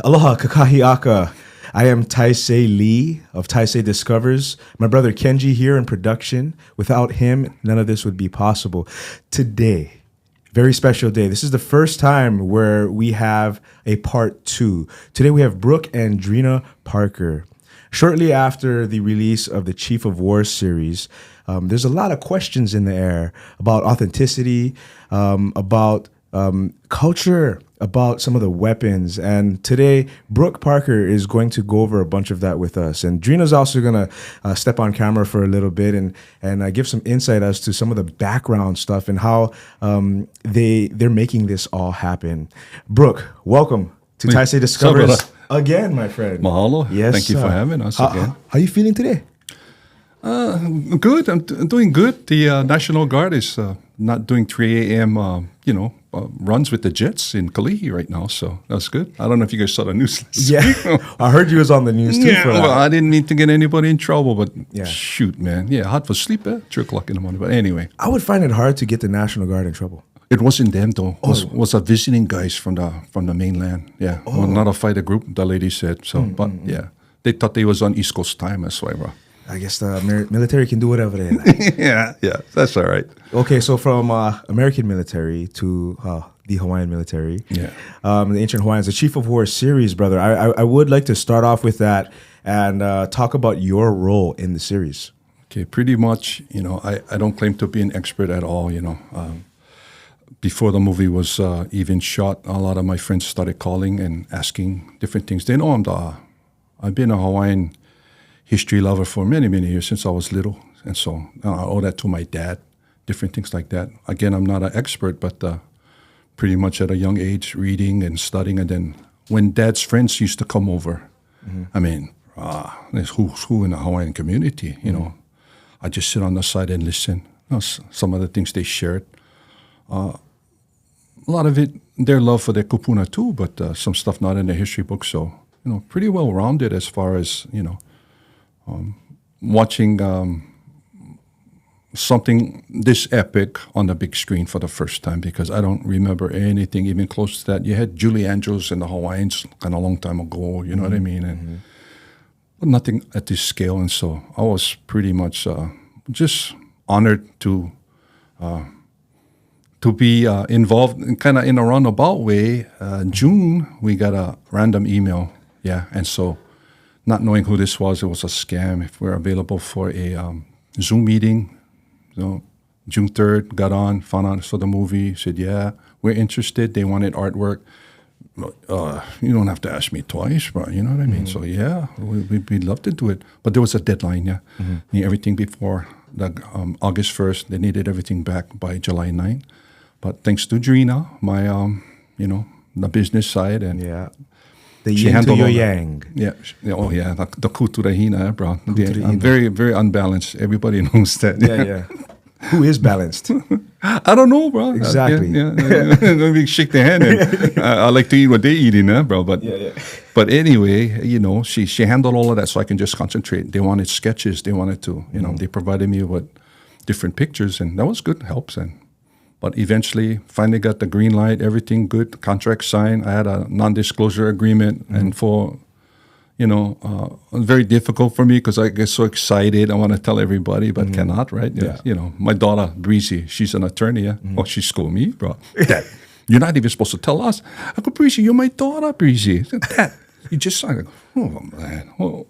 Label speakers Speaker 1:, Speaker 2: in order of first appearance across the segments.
Speaker 1: Aloha, kakahiaka. I am Taisei Lee of Taisei Discovers. My brother Kenji here in production. Without him, none of this would be possible. Today, very special day. This is the first time where we have a part 2. Today we have Brook and Drena Parker. Shortly after the release of the Chief of War series, there's a lot of questions in the air about authenticity, about culture, about some of the weapons. And today, Brook Parker is going to go over a bunch of that with us. And Drena's also going to step on camera for a little bit and give some insight as to some of the background stuff and how they're making this all happen. Brook, welcome to Taisei Discovers again, my friend.
Speaker 2: Mahalo.
Speaker 1: Yes,
Speaker 2: thank you for having us again.
Speaker 1: How are you feeling today?
Speaker 2: Good. I'm doing good. The National Guard is not doing 3 a.m. Runs with the jets in Kahekili right now, so that's good. I don't know if you guys saw the news.
Speaker 1: Yeah, I heard you was on the news too.
Speaker 2: Yeah,
Speaker 1: for that.
Speaker 2: well, I didn't mean to get anybody in trouble, but shoot, man. Yeah, hard for sleep at 3 o'clock in the morning. But anyway,
Speaker 1: I would find it hard to get the National Guard in trouble.
Speaker 2: it wasn't them though. It was a visiting guys from the mainland. Yeah, well, not a fighter group. The lady said so, but yeah, they thought they was on East Coast time. That's why, bro.
Speaker 1: I guess the military can do whatever they like.
Speaker 2: yeah, that's all right.
Speaker 1: Okay, so from American military to the Hawaiian military, the ancient Hawaiians, the Chief of War series, brother. I would like to start off with that and talk about your role in the series.
Speaker 2: Okay, pretty much, I don't claim to be an expert at all, Before the movie was even shot, a lot of my friends started calling and asking different things. They know I've been a Hawaiian history lover for many, many years since I was little. And so I owe that to my dad, different things like that. Again, I'm not an expert, but pretty much at a young age, reading and studying. And then when dad's friends used to come over, I mean, there's who's who in the Hawaiian community, I just sit on the side and listen. Some of the things they shared. A lot of it, their love for their Kupuna too, but some stuff not in the history book. So, pretty well-rounded as far as, watching something this epic on the big screen for the first time, because I don't remember anything even close to that. You had Julie Andrews and the Hawaiians kind of a long time ago, you know what I mean? And but nothing at this scale. And so I was pretty much just honored to be involved kind of in a roundabout way. June, we got a random email. Yeah. And so not knowing who this was, it was a scam. If we're available for a Zoom meeting, June 3rd, got on, found out for the movie, said, yeah, we're interested. They wanted artwork. You don't have to ask me twice, bro. You know what I mean? So, yeah, we'd love to do it. But there was a deadline, yeah. Need everything before August 1st. They needed everything back by July 9th. But thanks to Drena, my, the business side, and
Speaker 1: the yin to your yang.
Speaker 2: Yeah. Oh, yeah. The Kuleana, bro. I'm very, very unbalanced. Everybody knows that.
Speaker 1: Yeah. Who is balanced?
Speaker 2: I don't know, bro.
Speaker 1: Exactly.
Speaker 2: We shake their hand. And, I like to eat what they eat, bro. But but anyway, she handled all of that so I can just concentrate. They wanted sketches. They wanted to, they provided me with different pictures, and that was good. Helps. But eventually, finally got the green light, everything good, contract signed. I had a non-disclosure agreement, and for, very difficult for me because I get so excited. I want to tell everybody, but cannot, right? Yeah. My daughter, Breezy, she's an attorney. Yeah? Oh, she schooled me, bro. Dad, you're not even supposed to tell us. I go, Breezy, you're my daughter, Breezy. Dad, you just signed. Oh, man. Oh.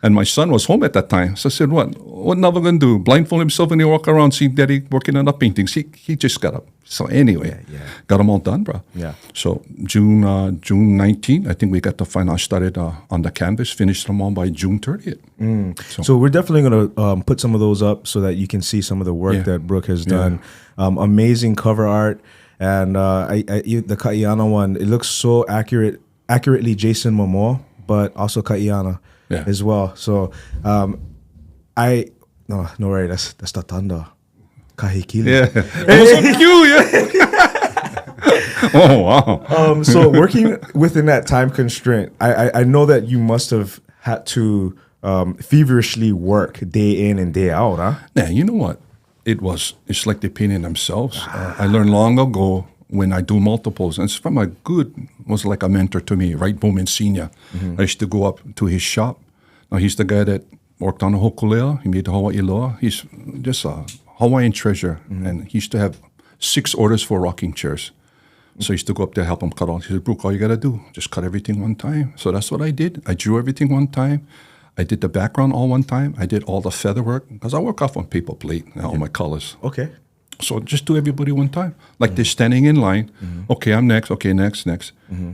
Speaker 2: And my son was home at that time. So I said, what Nava going to do? Blindfold himself and he walk around, see daddy working on the paintings. He just got up. So anyway, got them all done, bro. Yeah. So June 19th, I think we got the final started on the canvas, finished them all by June 30th.
Speaker 1: So we're definitely going to put some of those up so that you can see some of the work that Brook has done. Amazing cover art. And the Kuleana one, it looks so accurately Jason Momoa, but also Kuleana. As well. So, no, right. That's the thunder. Kahekili.
Speaker 2: Yeah, it was so cute. Yeah. Oh wow.
Speaker 1: So working within that time constraint, I know that you must have had to feverishly work day in and day out, huh?
Speaker 2: Yeah, you know what? It's like they painted themselves. I learned long ago when I do multiples, and it's from a good, was like a mentor to me, right? Bowman Sr. I used to go up to his shop. Now, he's the guy that worked on the hokulea. He made the Hawaii loa. He's just a Hawaiian treasure. And he used to have 6 orders for rocking chairs. So I used to go up there, help him cut all. He said, Brook, all you got to do, just cut everything one time. So that's what I did. I drew everything one time. I did the background all one time. I did all the feather work, because I work off on paper plate, all my colors.
Speaker 1: Okay.
Speaker 2: So just do everybody one time. Like they're standing in line. Okay, I'm next. Okay, next.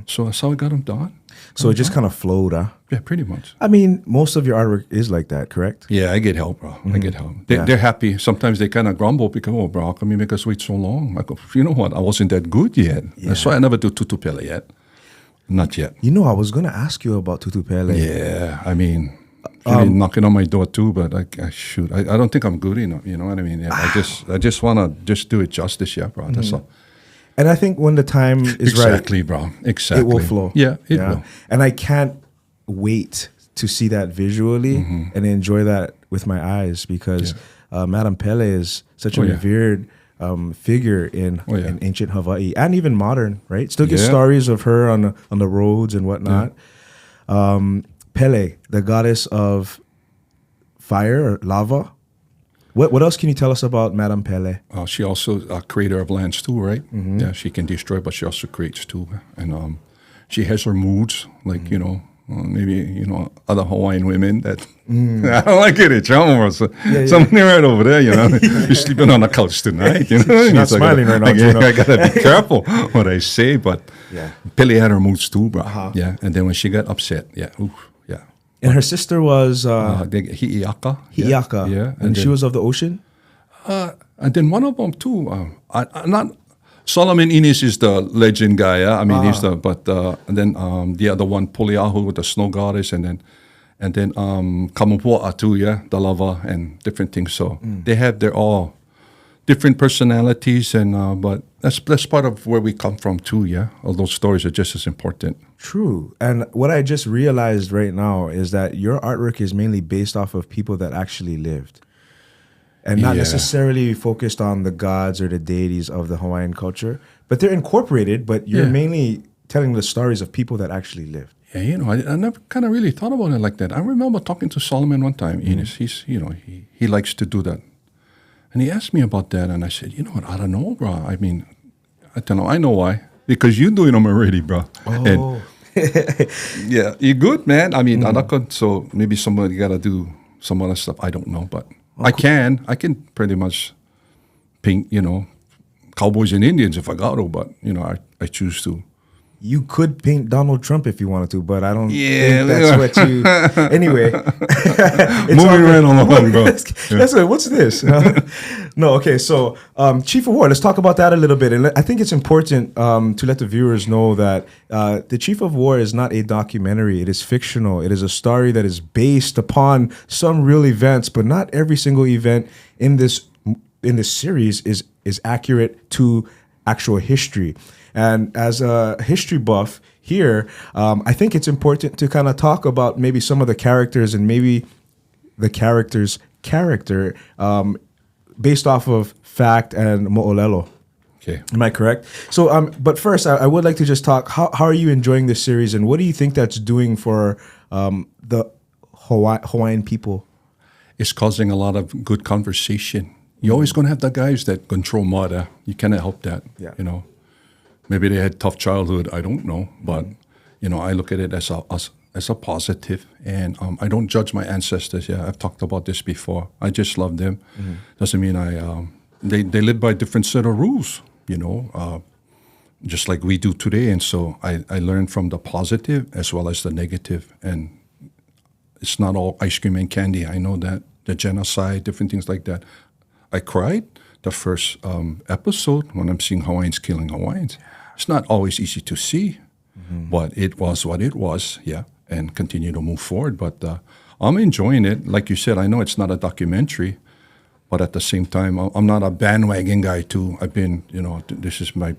Speaker 2: So that's how I got them done.
Speaker 1: So it just kind of flowed, huh?
Speaker 2: Yeah, pretty much.
Speaker 1: I mean, most of your artwork is like that, correct?
Speaker 2: Yeah, I get help, bro. I get help. They're happy. Sometimes they kind of grumble because, oh, bro, how come you make us wait so long? I go, you know what? I wasn't that good yet. That's why I never do Tūtū Pele yet. Not yet.
Speaker 1: You know, I was going to ask you about Tūtū Pele.
Speaker 2: Yeah, I mean, knocking on my door too, but I don't think I'm good enough. You know what I mean? Yeah, I just want to just do it justice, yeah, bro. That's all.
Speaker 1: And I think when the time is right,
Speaker 2: exactly, bro. Exactly,
Speaker 1: it will flow.
Speaker 2: Yeah, it will.
Speaker 1: And I can't wait to see that visually and enjoy that with my eyes, because Madam Pele is such a revered figure in ancient Hawaii and even modern, right? Still get stories of her on the roads and whatnot. Pele, the goddess of fire or lava. What else can you tell us about Madam Pele?
Speaker 2: She also a creator of lands too, right? Yeah, she can destroy, but she also creates too. And she has her moods, like, you know, maybe, you know, other Hawaiian women that I don't like it. It's almost something right over there, you know. You're sleeping on the couch tonight, you know.
Speaker 1: She's not smiling right now.
Speaker 2: I gotta be careful what I say, but Pele had her moods too, bro. Yeah, and then when she got upset,
Speaker 1: and her sister was
Speaker 2: Hi'iaka.
Speaker 1: Hi'iaka.
Speaker 2: Yeah,
Speaker 1: and she was of the ocean.
Speaker 2: And then one of them too. Not Solomon Innes is the legend guy. Yeah? I mean he's the. But and then the other one, Poliahu, the snow goddess, and then Kamupua'a too. Yeah, the lava and different things. So they have their all different personalities, and but that's part of where we come from too. Yeah, all those stories are just as important.
Speaker 1: True. And what I just realized right now is that your artwork is mainly based off of people that actually lived, and not necessarily focused on the gods or the deities of the Hawaiian culture, but they're incorporated, but you're mainly telling the stories of people that actually lived.
Speaker 2: Yeah, you know, I never kind of really thought about it like that. I remember talking to Solomon one time. He's you know, he likes to do that. And he asked me about that, and I said, you know what, I don't know, bro. I mean, I don't know. I know why. Because you're doing them already, bro.
Speaker 1: Oh.
Speaker 2: And yeah, you're good, man. I mean, so maybe somebody got to do some other stuff. I don't know, but I can pretty much paint, you know, cowboys and Indians if I got to, but, you know, I choose to.
Speaker 1: You could paint Donald Trump if you wanted to, but I don't think that's what you... Anyway.
Speaker 2: Moving right along, bro.
Speaker 1: What's this? No, okay, so Chief of War, let's talk about that a little bit. And I think it's important to let the viewers know that the Chief of War is not a documentary. It is fictional. It is a story that is based upon some real events, but not every single event in this series is accurate to actual history. And as a history buff here, I think it's important to kind of talk about maybe some of the characters and maybe the character's character based off of fact and mo'olelo.
Speaker 2: Okay.
Speaker 1: Am I correct? So, but first, I would like to just talk, how are you enjoying this series, and what do you think that's doing for the Hawaiian people?
Speaker 2: It's causing a lot of good conversation. You're always going to have the guys that control murder. You cannot help that, you know. Maybe they had tough childhood. I don't know, but you know, I look at it as a positive, and I don't judge my ancestors. Yeah, I've talked about this before. I just love them. Doesn't mean they live by a different set of rules. You know, just like we do today. And so I learn from the positive as well as the negative. And it's not all ice cream and candy. I know that the genocide, different things like that. I cried the first episode when I'm seeing Hawaiians killing Hawaiians. It's not always easy to see, but it was what it was, and continue to move forward. But I'm enjoying it. Like you said, I know it's not a documentary, but at the same time, I'm not a bandwagon guy too. I've been, you know, this is my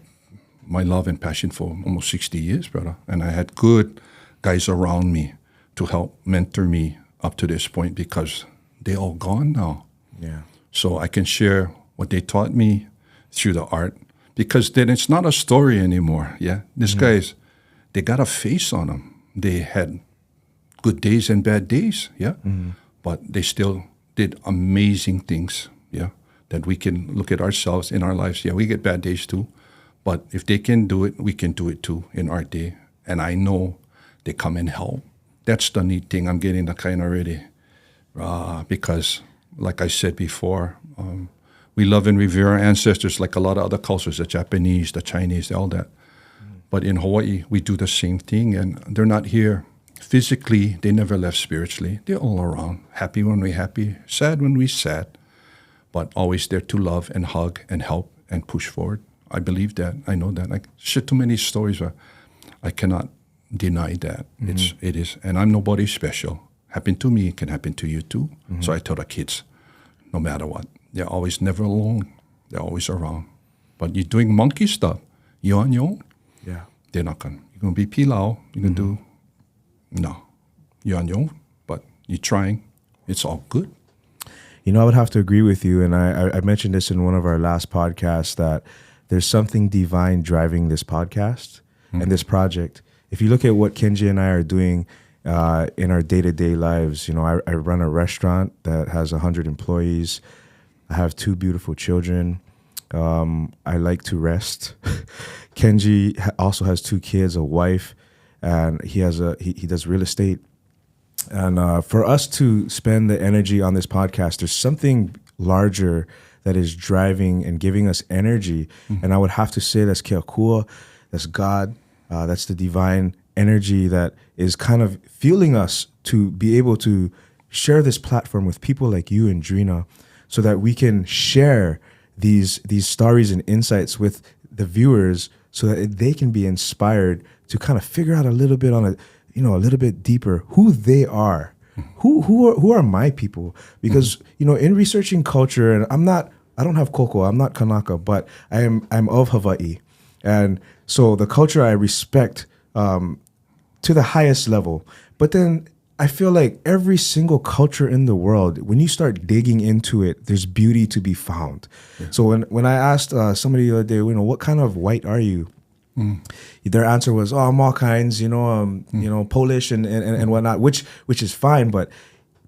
Speaker 2: love and passion for almost 60 years, brother. And I had good guys around me to help mentor me up to this point because they're all gone now.
Speaker 1: Yeah.
Speaker 2: So I can share what they taught me through the art, because then it's not a story anymore. Yeah, these guys, they got a face on them. They had good days and bad days. Yeah, but they still did amazing things. Yeah, that we can look at ourselves in our lives. Yeah, we get bad days too, but if they can do it, we can do it too in our day. And I know they come and help. That's the neat thing. I'm getting the kind of ready because, like I said before, we love and revere our ancestors like a lot of other cultures, the Japanese, the Chinese, all that. But in Hawaii, we do the same thing, and they're not here physically. They never left spiritually. They're all around, happy when we're happy, sad when we're sad, but always there to love and hug and help and push forward. I believe that. I know that. I share too many stories where I cannot deny that. It is. And I'm nobody special. Happened to me, it can happen to you too. So I tell the kids, no matter what, they're always never alone. They're always around. But you're doing monkey stuff. You're on your own.
Speaker 1: Yeah.
Speaker 2: They're not going to. You're going to be pilau. You're going to do. No. You're on your own. But you're trying. It's all good.
Speaker 1: You know, I would have to agree with you. And I mentioned this in one of our last podcasts that there's something divine driving this podcast and this project. If you look at what Kenji and I are doing in our day-to-day lives, you know, I run a restaurant that has 100 employees. I have 2 beautiful children. I like to rest. Kenji also has 2 kids, a wife, and he does real estate. And for us to spend the energy on this podcast, there's something larger that is driving and giving us energy. And I would have to say that's Keakua, that's God, that's the divine energy that is kind of fueling us to be able to share this platform with people like you and Drena so that we can share these stories and insights with the viewers so that they can be inspired to kind of figure out a little bit on a little bit deeper who they are. Who are my people? Because in researching culture, and I don't have koko, I'm not Kanaka, but I'm of Hawaii, and so the culture I respect to the highest level. But then I feel like every single culture in the world, when you start digging into it, there's beauty to be found. Yeah. So when I asked somebody the other day, what kind of white are you? Their answer was, I'm all kinds, Polish and whatnot, which is fine. But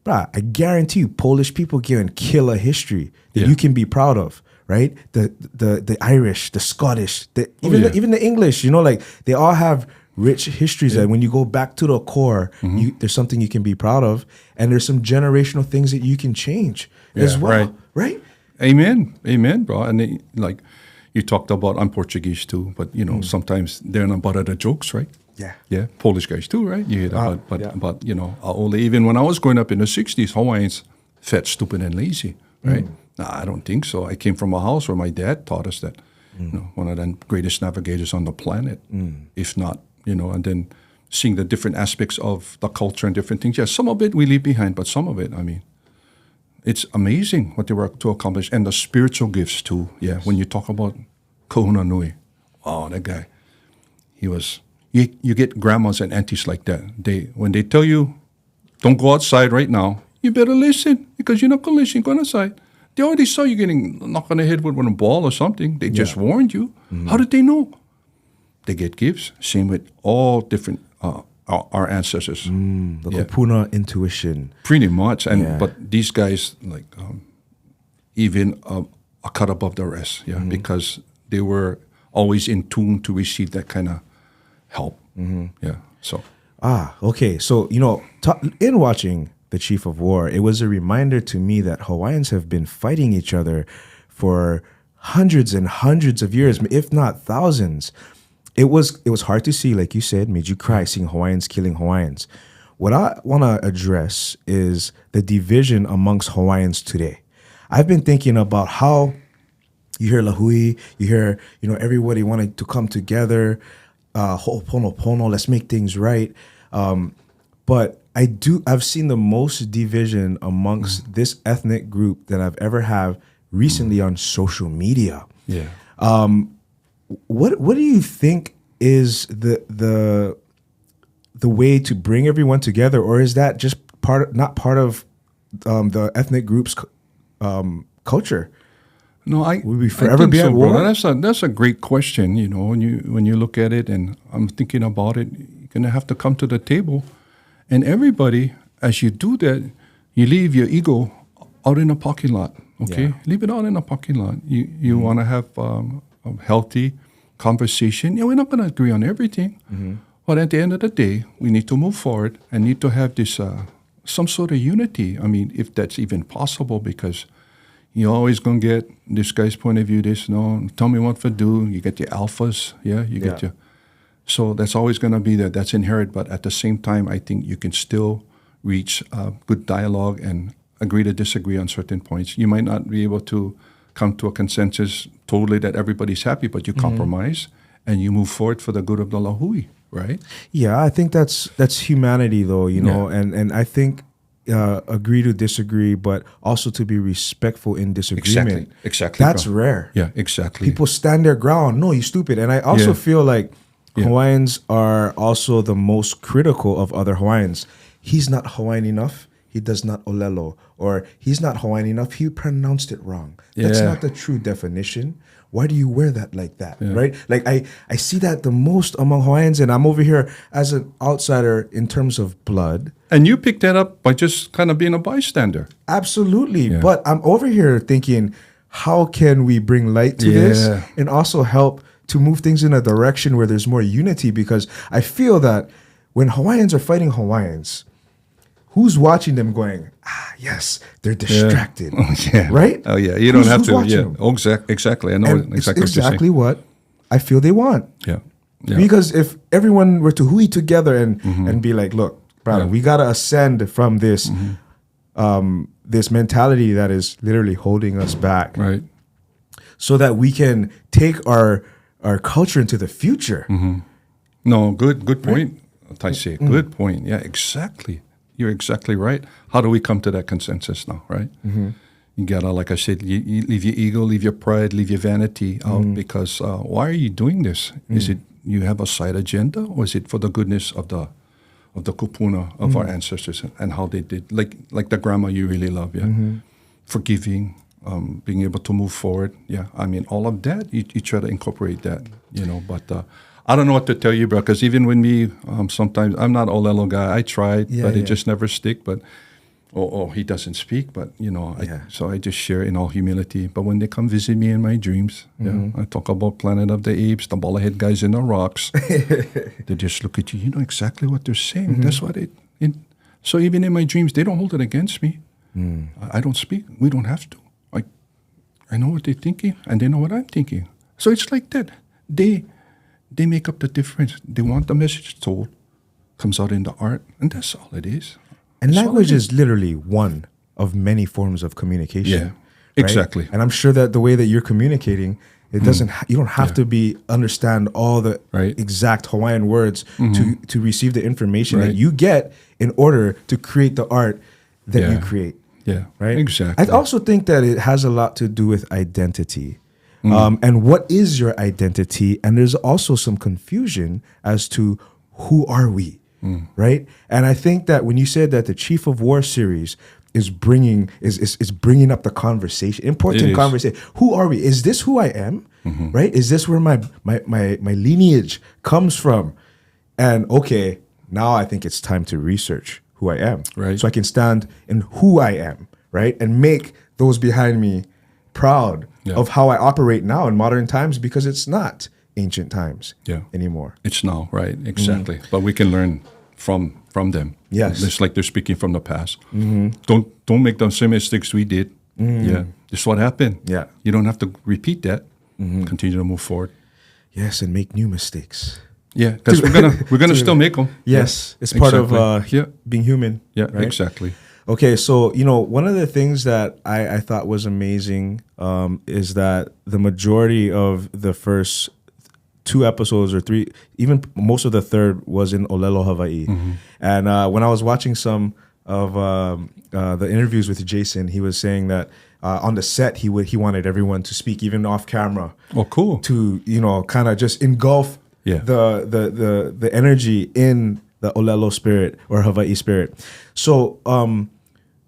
Speaker 1: I guarantee you, Polish people can kill a history that you can be proud of, right? The Irish, the Scottish, even the English, they all have rich histories that when you go back to the core, there's something you can be proud of, and there's some generational things that you can change as well, right?
Speaker 2: Amen, bro. And you talked about, I'm Portuguese too, but sometimes they're not part of the jokes, right? Yeah. Polish guys too, right? You hear that, but only even when I was growing up in the 60s, Hawaiians fat, stupid, and lazy, right? Nah, I don't think so. I came from a house where my dad taught us that, one of the greatest navigators on the planet, if not, and then seeing the different aspects of the culture and different things. Yeah, some of it we leave behind, but some of it, it's amazing what they were to accomplish. And the spiritual gifts too. Yeah, yes. When you talk about Kohuna Nui, wow, that guy, he was, you get grandmas and aunties like that. When they tell you, don't go outside right now, you better listen, because you're not going to listen, go outside. They already saw you getting knocked on the head with a ball or something. They just warned you. How did they know? They get gifts. Same with all different our ancestors.
Speaker 1: The Kupuna intuition.
Speaker 2: Pretty much. But these guys, even a cut above the rest, because they were always in tune to receive that kind of help. Yeah. So.
Speaker 1: Okay. So, in watching The Chief of War, it was a reminder to me that Hawaiians have been fighting each other for hundreds and hundreds of years, if not thousands. It was hard to see, like you said, made you cry seeing Hawaiians killing Hawaiians. What I want to address is the division amongst Hawaiians today. I've been thinking about how you hear lahui, you hear, everybody wanting to come together, ho'oponopono, let's make things right. But I've seen the most division amongst this ethnic group that I've ever had recently on social media.
Speaker 2: Yeah.
Speaker 1: What do you think is the way to bring everyone together, or is that just not part of the ethnic group's culture?
Speaker 2: No,
Speaker 1: Will we forever
Speaker 2: think
Speaker 1: be at war?
Speaker 2: Brother. That's a great question. You know, when you look at it, and I'm thinking about it, you're gonna have to come to the table, and everybody, as you do that, you leave your ego out in the parking lot. Okay, leave it out in the parking lot. You want to have a healthy conversation. Yeah, we're not gonna agree on everything, but at the end of the day, we need to move forward and need to have this some sort of unity. I mean, if that's even possible, because you're always going to get this guy's point of view, this, no, tell me what to do. You get your alphas, get your... So that's always going to be there. That's inherent. But at the same time, I think you can still reach good dialogue and agree to disagree on certain points. You might not be able to come to a consensus totally that everybody's happy, but you compromise and you move forward for the good of the lahui, right?
Speaker 1: Yeah, I think that's humanity, though, you know, and I think agree to disagree, but also to be respectful in disagreement.
Speaker 2: Exactly.
Speaker 1: That's rare.
Speaker 2: Yeah, exactly.
Speaker 1: People stand their ground. No, you stupid. And I also feel like Hawaiians are also the most critical of other Hawaiians. He's not Hawaiian enough. He does not olelo. Or he's not Hawaiian enough. He pronounced it wrong. That's not the true definition. Why do you wear that like that, right? Like I see that the most among Hawaiians, and I'm over here as an outsider in terms of blood.
Speaker 2: And you picked that up by just kind of being a bystander.
Speaker 1: Absolutely. Yeah. But I'm over here thinking, how can we bring light to this and also help to move things in a direction where there's more unity? Because I feel that when Hawaiians are fighting Hawaiians, who's watching them going, yes, they're distracted. Right?
Speaker 2: Oh, yeah. You don't have to. Yeah. Oh, exactly. I know exactly
Speaker 1: what I feel they want.
Speaker 2: Yeah.
Speaker 1: Because if everyone were to hui together and be like, look, brother, we got to ascend from this this mentality that is literally holding us back.
Speaker 2: Right.
Speaker 1: So that we can take our culture into the future.
Speaker 2: No, good point, Taisei. Good point. Yeah, exactly. You're exactly right. How do we come to that consensus now, right? You gotta, like I said, you leave your ego, leave your pride, leave your vanity out, because why are you doing this? Is it you have a side agenda, or is it for the goodness of the kupuna of our ancestors and how they did, like the grandma you really love, forgiving, being able to move forward. Yeah, I mean, all of that, you try to incorporate that, but I don't know what to tell you, bro, because even with me, sometimes I'm not olelo guy. I tried, but it just never stick. But he doesn't speak, but so I just share in all humility. But when they come visit me in my dreams, I talk about Planet of the Apes, the bobblehead guys in the rocks. They just look at you. You know exactly what they're saying. That's what so even in my dreams, they don't hold it against me. I don't speak. We don't have to. I know what they're thinking, and they know what I'm thinking. So it's like that. They make up the difference. They want the message told, comes out in the art, and that's all it is.
Speaker 1: And language is literally one of many forms of communication.
Speaker 2: Yeah, exactly.
Speaker 1: Right? And I'm sure that the way that you're communicating, it doesn't. You don't have to understand all the exact Hawaiian words to receive the information that you get in order to create the art that you create.
Speaker 2: Yeah,
Speaker 1: right.
Speaker 2: Exactly.
Speaker 1: I also think that it has a lot to do with identity. And what is your identity? And there's also some confusion as to who are we, right? And I think that when you said that the Chief of War series is bringing up the conversation, important conversation. Who are we? Is this who I am? Right? Is this where my lineage comes from? And okay, now I think it's time to research who I am,
Speaker 2: right?
Speaker 1: So I can stand in who I am, right, and make those behind me proud of how I operate now in modern times, because it's not ancient times anymore.
Speaker 2: It's now, right? Exactly. But we can learn from them.
Speaker 1: Yes.
Speaker 2: It's like they're speaking from the past. Don't make the same mistakes we did. Yeah. This is what happened.
Speaker 1: Yeah.
Speaker 2: You don't have to repeat that. Continue to move forward.
Speaker 1: Yes, and make new mistakes.
Speaker 2: Yeah, because we're gonna still make them.
Speaker 1: Yes. It's part of being human.
Speaker 2: Yeah,
Speaker 1: right?
Speaker 2: Exactly.
Speaker 1: Okay, so, one of the things that I thought was amazing is that the majority of the first 2 episodes or 3, even most of the third, was in Olelo, Hawaii. And when I was watching some of the interviews with Jason, he was saying that on the set he wanted everyone to speak even off camera.
Speaker 2: Oh, cool.
Speaker 1: To kind of just engulf the energy in the Olelo spirit or Hawaii spirit. So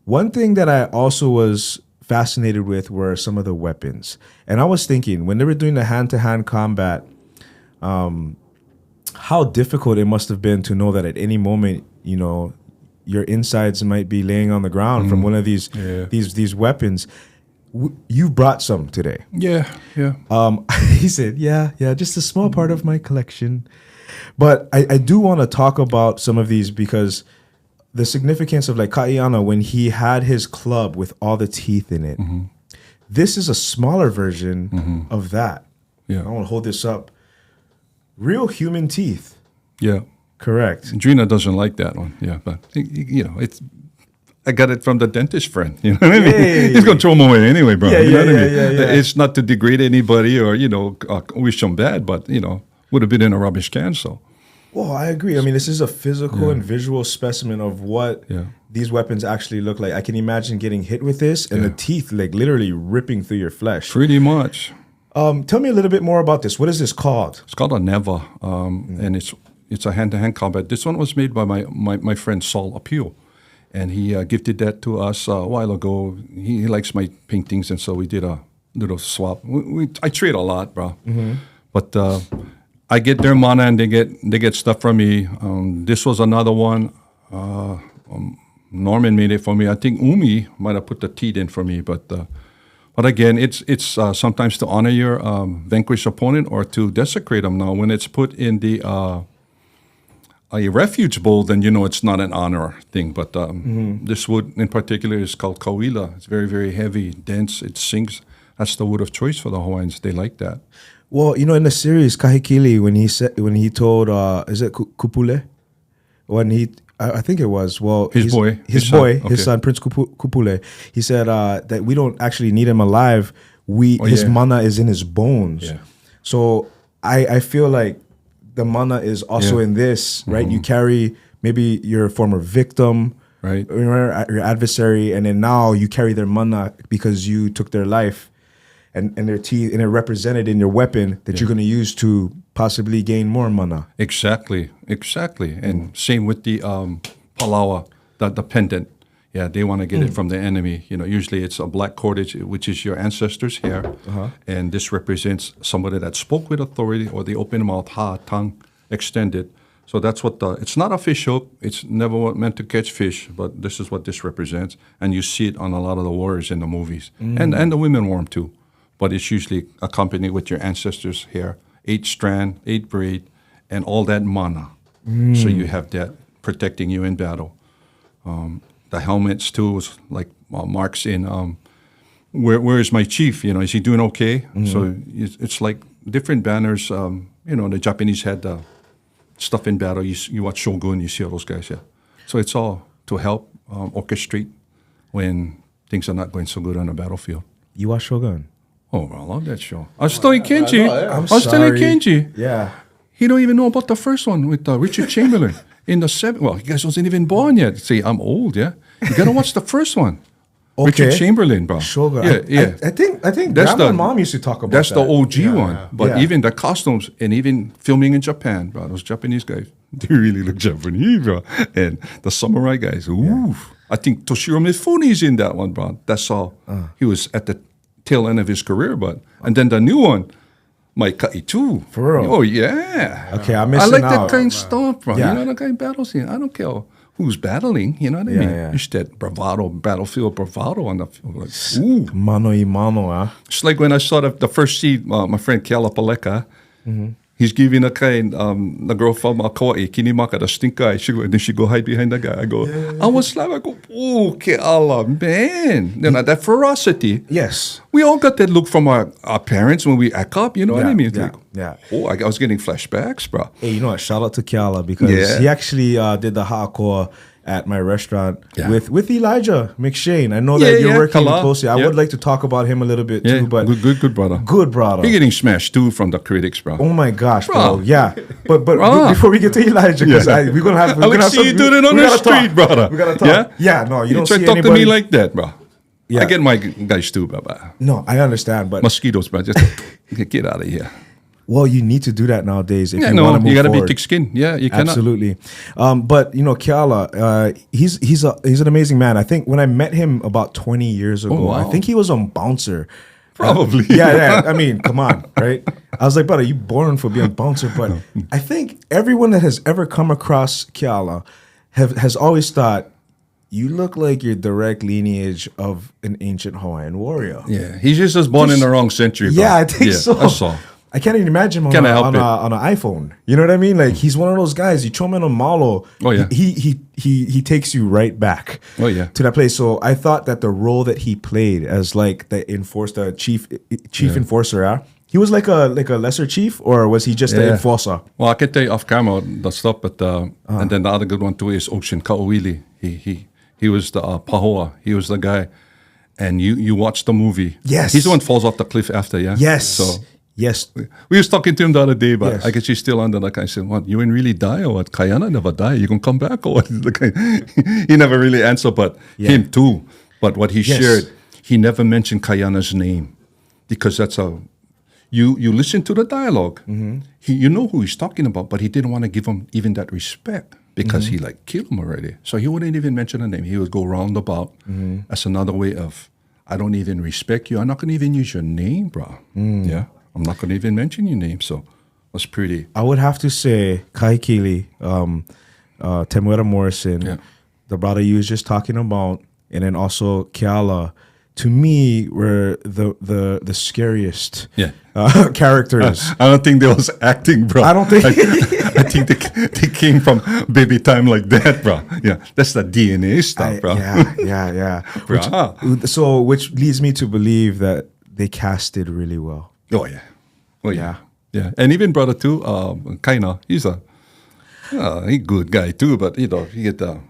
Speaker 1: one thing that I also was fascinated with were some of the weapons. And I was thinking, when they were doing the hand-to-hand combat, how difficult it must have been to know that at any moment, you know, your insides might be laying on the ground from one of these weapons. You brought some today.
Speaker 2: Yeah.
Speaker 1: He said, yeah, just a small part of my collection. But I do want to talk about some of these because the significance of like Kuleana, when he had his club with all the teeth in it, this is a smaller version of that.
Speaker 2: Yeah.
Speaker 1: I want to hold this up. Real human teeth.
Speaker 2: Yeah.
Speaker 1: Correct.
Speaker 2: Drena doesn't like that one. Yeah, but you know, I got it from the dentist friend. You know what I mean?
Speaker 1: Hey.
Speaker 2: He's gonna throw them away anyway, bro. You know what I mean?
Speaker 1: Yeah.
Speaker 2: It's not to degrade anybody or wish them bad, but would have been in a rubbish can. So.
Speaker 1: Well, I agree. I mean, this is a physical and visual specimen of what these weapons actually look like. I can imagine getting hit with this and the teeth like literally ripping through your flesh.
Speaker 2: Pretty much.
Speaker 1: Tell me a little bit more about this. What is this called?
Speaker 2: It's called a neva, and it's a hand-to-hand combat. This one was made by my friend Saul Apio, and he gifted that to us a while ago. He likes my paintings, and so we did a little swap. I trade a lot, bro. But I get their mana and they get stuff from me. This was another one. Norman made it for me. I think Umi might have put the teeth in for me, but again, it's sometimes to honor your vanquished opponent or to desecrate them. Now, when it's put in the a refuge bowl, then it's not an honor thing. But this wood in particular is called kauila. It's very, very heavy, dense. It sinks. That's the wood of choice for the Hawaiians. They like that.
Speaker 1: Well, in the series Kahekili, when he told is it Kupule? I think it was his son Prince Kupule. He said that we don't actually need him alive. His mana is in his bones. Yeah. So I feel like the mana is also in this, right? You carry maybe your former victim,
Speaker 2: right?
Speaker 1: Your adversary, and then now you carry their mana because you took their life. And their teeth, and it represented in your weapon that you're going to use to possibly gain more mana.
Speaker 2: Exactly. And same with the palawa, the pendant. Yeah, they want to get it from the enemy. Usually it's a black cordage, which is your ancestors' hair, and this represents somebody that spoke with authority or the open mouth, tongue extended. So that's what it's not a fish hook. It's never meant to catch fish, but this is what this represents, and you see it on a lot of the warriors in the movies, and the women wore them too. But it's usually accompanied with your ancestors' hair, 8 strand, 8 braid, and all that mana. So you have that protecting you in battle. The helmets too was like marks in where is my chief? Is he doing okay? So it's like different banners. The Japanese had stuff in battle. You watch Shogun, you see all those guys. Yeah. So it's all to help orchestrate when things are not going so good on the battlefield.
Speaker 1: You watch Shogun?
Speaker 2: Oh, I love that show. I was telling Kenji.
Speaker 1: I was telling
Speaker 2: Kenji.
Speaker 1: Yeah.
Speaker 2: He don't even know about the first one with Richard Chamberlain in the 7th. Well, you guys wasn't even born yet. See, I'm old, yeah? You got to watch the first one.
Speaker 1: Okay.
Speaker 2: Richard Chamberlain, bro.
Speaker 1: Shogun.
Speaker 2: Yeah.
Speaker 1: I think Grandma and Mom used to talk about that.
Speaker 2: That's the OG one. But even the costumes and even filming in Japan, bro, those Japanese guys, they really look Japanese, bro. And the samurai guys, ooh. Yeah. I think Toshiro Mifune's in that one, bro. That's all. He was at the tail end of his career, and then the new one, Mike Kai too.
Speaker 1: For real?
Speaker 2: Oh yeah.
Speaker 1: Okay, I'm missing out.
Speaker 2: I like that kind of stuff, bro.
Speaker 1: Yeah.
Speaker 2: The kind of battle scene. I don't care who's battling. You know what I mean?
Speaker 1: Yeah.
Speaker 2: It's that battlefield bravado on the field. Like, ooh,
Speaker 1: mano y mano, huh?
Speaker 2: It's like when I saw the first scene. My friend Keala Paleka. He's giving a kind, the girl from Kauai, Kinimaka, the stink eye. And then she go hide behind the guy. I go, I was like, oh, Keala, man. That ferocity.
Speaker 1: Yes.
Speaker 2: We all got that look from our parents when we act up, you know what I mean?
Speaker 1: Yeah.
Speaker 2: Oh, I was getting flashbacks, bro.
Speaker 1: Hey, you know what? Shout out to Keala because he actually did the ha'akoa at my restaurant with Elijah McShane. I know that you're working closely. I would like to talk about him a little bit too, but
Speaker 2: good brother.
Speaker 1: Good brother.
Speaker 2: You're getting smashed too from the critics, bro.
Speaker 1: Oh my gosh, bro. Yeah, but before we get to Elijah, because we're gonna have.
Speaker 2: I see you doing it on the street, brother.
Speaker 1: We gotta talk. Yeah, no, you don't
Speaker 2: try
Speaker 1: see
Speaker 2: to talk
Speaker 1: anybody.
Speaker 2: to me like that, bro.
Speaker 1: Yeah.
Speaker 2: I get my guys too, bro.
Speaker 1: No, I understand, but
Speaker 2: mosquitoes, bro. Just get out of here.
Speaker 1: Well, you need to do that nowadays if
Speaker 2: Yeah,
Speaker 1: you
Speaker 2: no,
Speaker 1: want to move
Speaker 2: you got to be
Speaker 1: forward.
Speaker 2: thick-skinned. Yeah, you cannot.
Speaker 1: Absolutely. But Keala, he's an amazing man. I think when I met him about 20 years ago,
Speaker 2: wow.
Speaker 1: I think he was on Bouncer.
Speaker 2: Probably.
Speaker 1: Yeah. I mean, come on, right? I was like, brother, you born for being Bouncer. But I think everyone that has ever come across Keala has always thought, you look like you're direct lineage of an ancient Hawaiian warrior.
Speaker 2: Yeah, he's just born in the wrong century. Bro.
Speaker 1: Yeah, I think so.
Speaker 2: That's all.
Speaker 1: I can't even imagine him on an iPhone. You know what I mean? Like he's one of those guys. You throw him in a Mahalo.
Speaker 2: Oh yeah.
Speaker 1: He takes you right back.
Speaker 2: Oh yeah.
Speaker 1: To that place. So I thought that the role that he played as like the chief enforcer. He was like a lesser chief, or was he just the enforcer?
Speaker 2: Well, I can tell you off camera the stuff, but and then the other good one too is Ocean Kauili. He was the pahoa. He was the guy, and you watch the movie.
Speaker 1: Yes.
Speaker 2: He's the one falls off the cliff after. Yeah.
Speaker 1: Yes.
Speaker 2: So.
Speaker 1: Yes.
Speaker 2: We was talking to him the other day, but
Speaker 1: Yes.
Speaker 2: I guess he's still under. Like I said, what, you didn't really die or what? Kayana never die. You gonna come back or what? He never really answered, but him too. But what he shared, he never mentioned Kayana's name because that's you listen to the dialogue. Mm-hmm. You know who he's talking about, but he didn't want to give him even that respect because he like killed him already. So he wouldn't even mention a name. He would go roundabout as another way of, I don't even respect you. I'm not gonna even use your name, bro. Yeah. I'm not going to even mention your name, so that's pretty.
Speaker 1: I would have to say Kahekili, Temuera Morrison, the brother you was just talking about, and then also Keala, to me were the scariest characters.
Speaker 2: I don't think they was acting, bro.
Speaker 1: I don't think.
Speaker 2: I think they came from baby time like that, bro. Yeah, that's the DNA stuff, bro.
Speaker 1: Yeah. Which leads me to believe that they casted really well.
Speaker 2: Oh yeah. And even brother too, Kaina, he's a good guy too, but he get the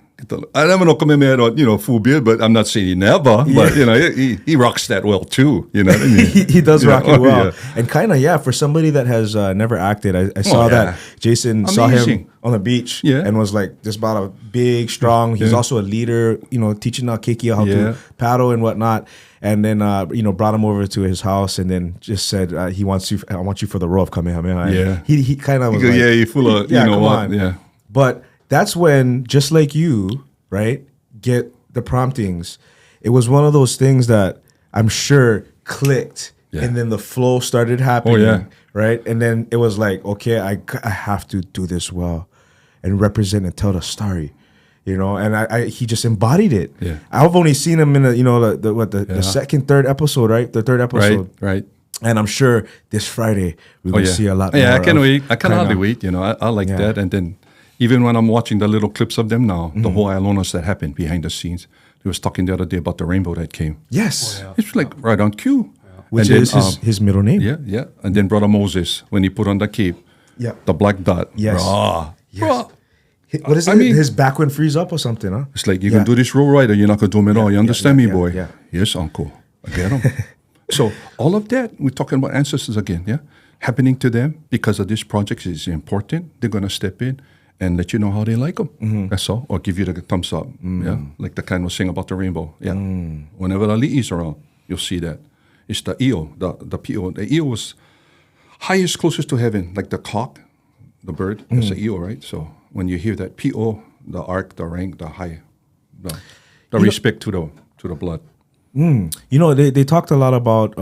Speaker 2: I never know come in full beard, but I'm not saying he never, but he rocks that well too. You know what I mean?
Speaker 1: he does rock it well. Yeah. And kinda, for somebody that has never acted, I saw that Jason saw him on the beach and was like just about a big, strong. He's also a leader, teaching Keiki how to paddle and whatnot. And then brought him over to his house and then just said I want you for the role of Kamehameha.
Speaker 2: Yeah.
Speaker 1: He kind of was
Speaker 2: like, you're full of come on. Yeah.
Speaker 1: But that's when, just like you, right, get the promptings. It was one of those things that I'm sure clicked, and then the flow started happening, right? And then it was like, okay, I have to do this well and represent and tell the story, and he just embodied it. Yeah. I've only seen him in the second, third episode, right? The third episode.
Speaker 2: Right.
Speaker 1: And I'm sure this Friday we're going to see a lot more.
Speaker 2: Yeah, I can't wait. I can hardly wait, I like that. And then even when I'm watching the little clips of them now, the whole Alonas that happened behind the scenes, he was talking the other day about the rainbow that came.
Speaker 1: Yes.
Speaker 2: It's like right on cue.
Speaker 1: Which is his middle name.
Speaker 2: Yeah. And then Brother Moses, when he put on the cape, the black dot.
Speaker 1: Yes.
Speaker 2: Yes.
Speaker 1: What is it? His back wind frees up or something, huh?
Speaker 2: It's like, you can do this roll right or you're not going to do them at all. You understand me, boy? Yeah. Yes, uncle. I get him. So all of that, we're talking about ancestors again, happening to them because of this project is important. They're going to step in and let you know how they like them. Mm-hmm. That's all. Or give you the thumbs up. Like the kind was saying about the rainbow. Yeah. Whenever the Li'i's around, you'll see that. It's the eo, the P.O. The eo was highest, closest to heaven, like the cock, the bird. That's the eo, right? So when you hear that P.O., the ark, the rank, the high, the respect to the blood.
Speaker 1: They talked a lot about.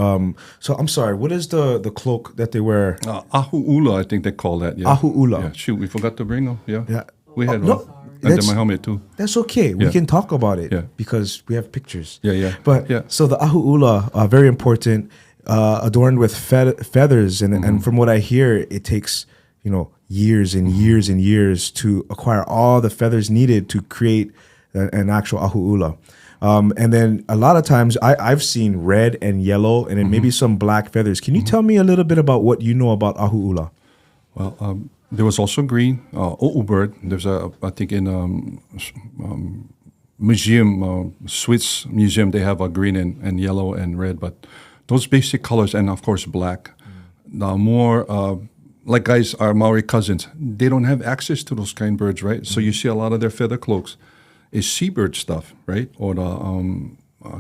Speaker 1: So I'm sorry. What is the cloak that they wear?
Speaker 2: Ahu'ula, I think they call that. Yeah.
Speaker 1: Ahu'ula.
Speaker 2: Yeah. Shoot, we forgot to bring them. Yeah. We had
Speaker 1: one.
Speaker 2: one. And then my helmet too.
Speaker 1: That's okay. We can talk about it because we have pictures.
Speaker 2: Yeah.
Speaker 1: But so the ahu'ula are very important, adorned with feathers, and from what I hear, it takes years and years and years to acquire all the feathers needed to create an actual ahu'ula. And then a lot of times I've seen red and yellow and then maybe some black feathers. Can you tell me a little bit about what you know about ahu'ula?
Speaker 2: Well, there was also green, o'u bird. There's I think in museum, Swiss museum, they have a green and yellow and red, but those basic colors and of course black. Now more, like guys, our Maori cousins, they don't have access to those kind of birds, right? So you see a lot of their feather cloaks is seabird stuff, right? Or the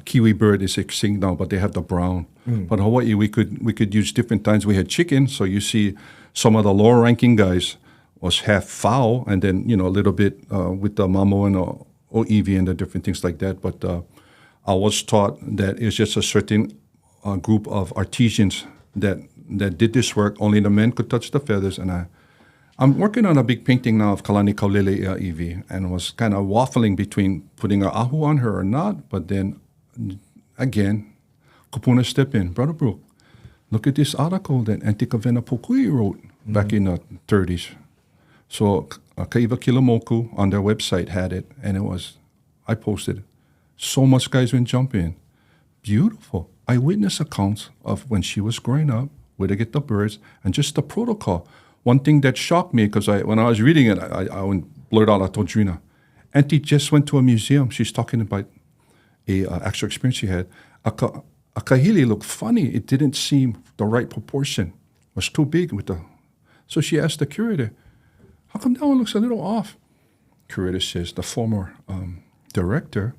Speaker 2: kiwi bird is extinct now, but they have the brown. But Hawaii, we could use different times. We had chicken, so you see some of the lower ranking guys was half fowl, and then a little bit with the mamo and oiwi and the different things like that. But I was taught that it's just a certain group of artisans that did this work. Only the men could touch the feathers, and I'm working on a big painting now of Kalani Kaulele Iwi, and was kind of waffling between putting an ahu on her or not. But then, again, Kupuna step in. Brother Brook, look at this article that Antikavena Pukui wrote back in the 30s. So Kaiva Kilamoku on their website had it, and I posted it. So much guys went jumping. Beautiful. Eyewitness accounts of when she was growing up, where to get the birds, and just the protocol. One thing that shocked me, because when I was reading it, I went blurred out. I told Drena, Auntie just went to a museum. She's talking about a actual experience she had. A kahili looked funny. It didn't seem the right proportion. It was too big So she asked the curator, how come that one looks a little off? Curator says the former director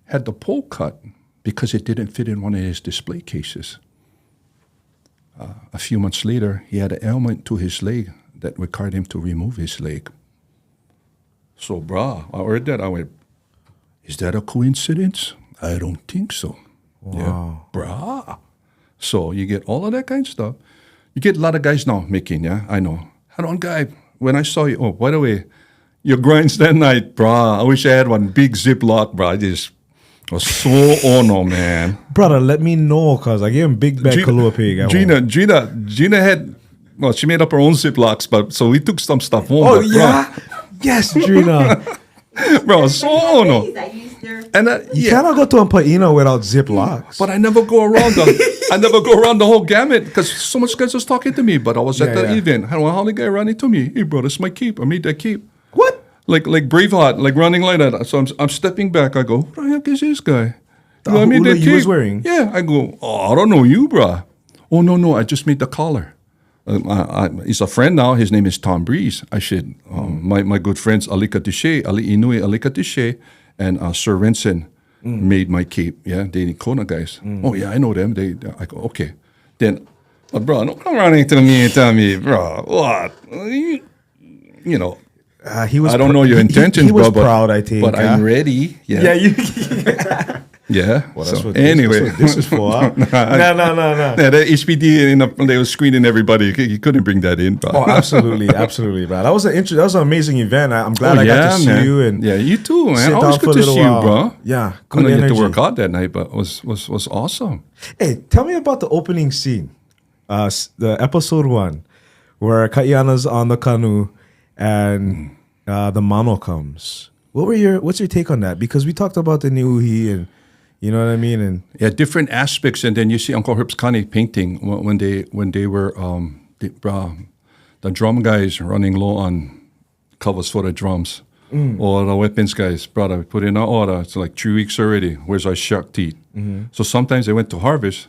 Speaker 2: had the pole cut because it didn't fit in one of his display cases. A few months later, he had an ailment to his leg that required him to remove his leg. So, I heard that. I went, is that a coincidence? I don't think so.
Speaker 1: Wow.
Speaker 2: Yeah, So you get all of that kind of stuff. You get a lot of guys now making, I know. Had one guy, when I saw you, by the way, your grinds that night, I wish I had one big Ziploc, I just was so ono, man.
Speaker 1: Brother, let me know, because I gave him big bag Kalua pig.
Speaker 2: Drena had, she made up her own Ziplocs, but so we took some stuff home.
Speaker 1: Oh, yeah? Yes, Drena.
Speaker 2: So ono. And
Speaker 1: you cannot go to a paina without Ziplocs.
Speaker 2: But I never go around the whole gamut, because so much guys was talking to me. But I was at the event. I had one Holly guy running to me. Hey, bro, this is my keep. I made that keep.
Speaker 1: What?
Speaker 2: Like Braveheart, like running like that. So I'm stepping back. I go, who the heck is this guy?
Speaker 1: I made that keep. Was wearing?
Speaker 2: Yeah. I go, I don't know you, bro. Oh, no, I just made the collar. He's a friend now. His name is Tom Breeze. I should, my good friends, Alika Tishe, Ali Inui, Alika Tishe, and Sir Renson made my cape. Yeah, they Kona guys. Oh, yeah, I know them. I go, okay. Then, but bro, don't come running to me and tell me, bro, what?
Speaker 1: He was.
Speaker 2: I don't know your intentions,
Speaker 1: he was
Speaker 2: bro,
Speaker 1: proud, I think.
Speaker 2: But I'm ready. Yeah. Yeah.
Speaker 1: Well, that's what this is for. Huh? No.
Speaker 2: Yeah, the HPD, they were screening everybody. You couldn't bring that in, bro.
Speaker 1: Oh, absolutely, bro. That was an amazing event. I'm glad I got to see you. And
Speaker 2: you too, man. Always good to see you, bro.
Speaker 1: Yeah,
Speaker 2: good energy. Get to work out that night, but it was awesome.
Speaker 1: Hey, tell me about the opening scene, the episode 1, where Kaiana's on the canoe and the mano comes. What's your take on that? Because we talked about the niuhi and. You know what I mean? And
Speaker 2: different aspects. And then you see Uncle Herb's Kane painting when they were the drum guys running low on covers for the drums, or the weapons guys. Brother, we put in our order. It's like 3 weeks already. Where's our shark teeth? So sometimes they went to harvest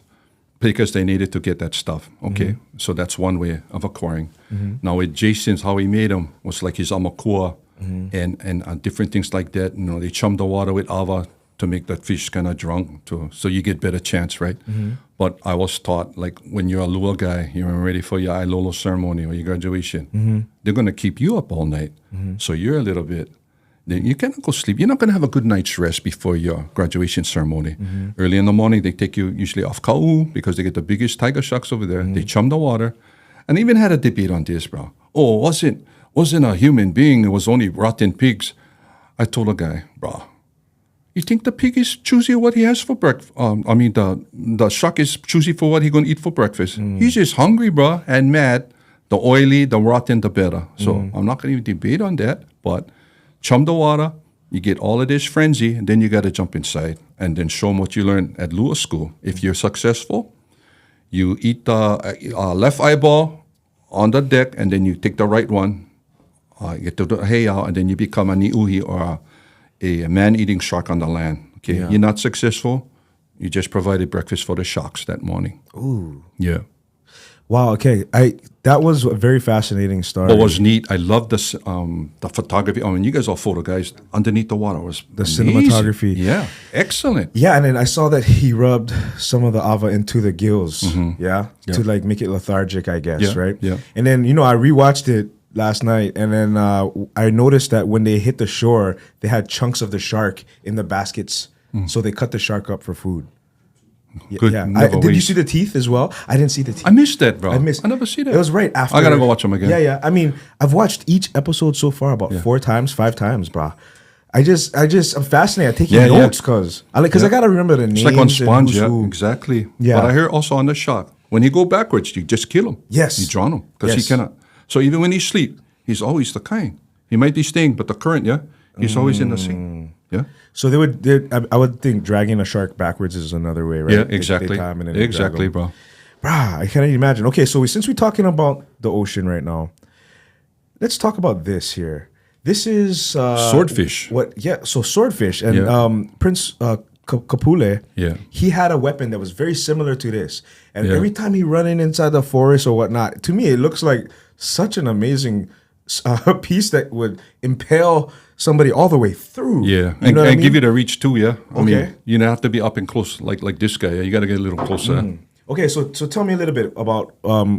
Speaker 2: because they needed to get that stuff. Okay, so that's one way of acquiring. Now with Jason's, how he made them was like his amakua and different things like that. They chum the water with ava to make that fish kind of drunk, so you get better chance, right? But I was taught, like, when you're a lua guy, you're ready for your ailolo ceremony or your graduation, they're going to keep you up all night. So you're a little bit, then you cannot go sleep. You're not going to have a good night's rest before your graduation ceremony. Early in the morning, they take you usually off ka'u because they get the biggest tiger sharks over there. They chum the water. And even had a debate on this, bro. Oh, wasn't a human being. It was only rotten pigs. I told a guy, bro, you think the pig is choosy what he has for breakfast? The shark is choosy for what he's going to eat for breakfast. He's just hungry, bro, and mad. The oily, the rotten, the better. So I'm not going to debate on that, but chum the water, you get all of this frenzy, and then you got to jump inside and then show them what you learned at Lua School. If you're successful, you eat the left eyeball on the deck, and then you take the right one, you get the heiau, and then you become a niuhi or a man-eating shark on the land. Okay, You're not successful. You just provided breakfast for the sharks that morning.
Speaker 1: Ooh.
Speaker 2: Yeah.
Speaker 1: Wow. Okay. That was a very fascinating story.
Speaker 2: What was neat, I love this, the photography. I mean, you guys are photo guys. Underneath the water was
Speaker 1: the
Speaker 2: amazing.
Speaker 1: cinematography.
Speaker 2: Yeah, excellent.
Speaker 1: Yeah, and then I saw that he rubbed some of the ava into the gills. To like make it lethargic, I guess.
Speaker 2: Yeah,
Speaker 1: Right.
Speaker 2: yeah.
Speaker 1: And then I rewatched it last night, and then I noticed that when they hit the shore, they had chunks of the shark in the baskets, so they cut the shark up for food.
Speaker 2: Good.
Speaker 1: Did you see the teeth as well? I didn't see the teeth.
Speaker 2: I missed that, bro.
Speaker 1: I
Speaker 2: never see that.
Speaker 1: It was right after.
Speaker 2: I gotta go watch them again.
Speaker 1: Yeah. I mean, I've watched each episode so far about 4 times, 5 times, bro. I'm fascinated. I'm taking notes because I gotta remember the names.
Speaker 2: It's like on Sponge,
Speaker 1: and who's who.
Speaker 2: exactly.
Speaker 1: Yeah.
Speaker 2: But I hear also on the shark, when he go backwards, you just kill him.
Speaker 1: Yes.
Speaker 2: You drown him because he cannot. So even when he sleep, he's always the kind. He might be staying, but the current, he's always in the sea. Yeah.
Speaker 1: So I would think dragging a shark backwards is another way, right?
Speaker 2: Yeah, exactly.
Speaker 1: They time and then
Speaker 2: Exactly, bro.
Speaker 1: Brah, I can't even imagine. Okay, so since we're talking about the ocean right now, let's talk about this here. This is
Speaker 2: Swordfish.
Speaker 1: So Swordfish and Prince Kapule.
Speaker 2: Yeah.
Speaker 1: He had a weapon that was very similar to this, and every time he running inside the forest or whatnot, to me it looks like such an amazing piece that would impale somebody all the way through.
Speaker 2: Yeah,
Speaker 1: you know
Speaker 2: and give you the reach too. Yeah, I
Speaker 1: Okay.
Speaker 2: mean, you don't have to be up and close like this guy. Yeah? You got to get a little closer.
Speaker 1: Okay, so tell me a little bit about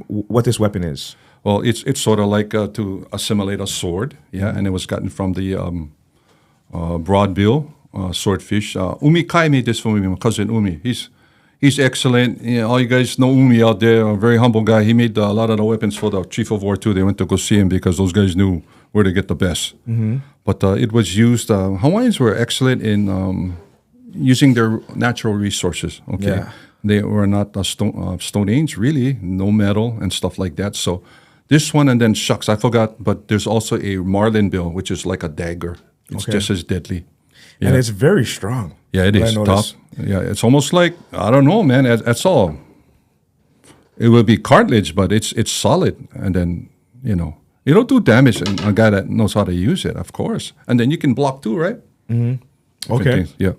Speaker 1: what this weapon is.
Speaker 2: Well, it's sort of like to assimilate a sword. Yeah, and it was gotten from the broadbill swordfish. Umi Kai made this for me. My cousin Umi. He's excellent. All you guys know Umi out there, a very humble guy. He made a lot of the weapons for the Chief of War too. They went to go see him because those guys knew where to get the best. But it was used. Hawaiians were excellent in using their natural resources. Okay,
Speaker 1: Yeah.
Speaker 2: They were not Stone Age really, no metal and stuff like that. So this one, and then shucks, I forgot. But there's also a marlin bill, which is like a dagger. It's just as deadly.
Speaker 1: And it's very strong.
Speaker 2: Yeah, it is tough. Yeah, it's almost like, I don't know, man. That's all. It will be cartilage, but it's solid. And then it'll do damage. And a guy that knows how to use it, of course. And then you can block too, right?
Speaker 1: Okay.
Speaker 2: Yeah.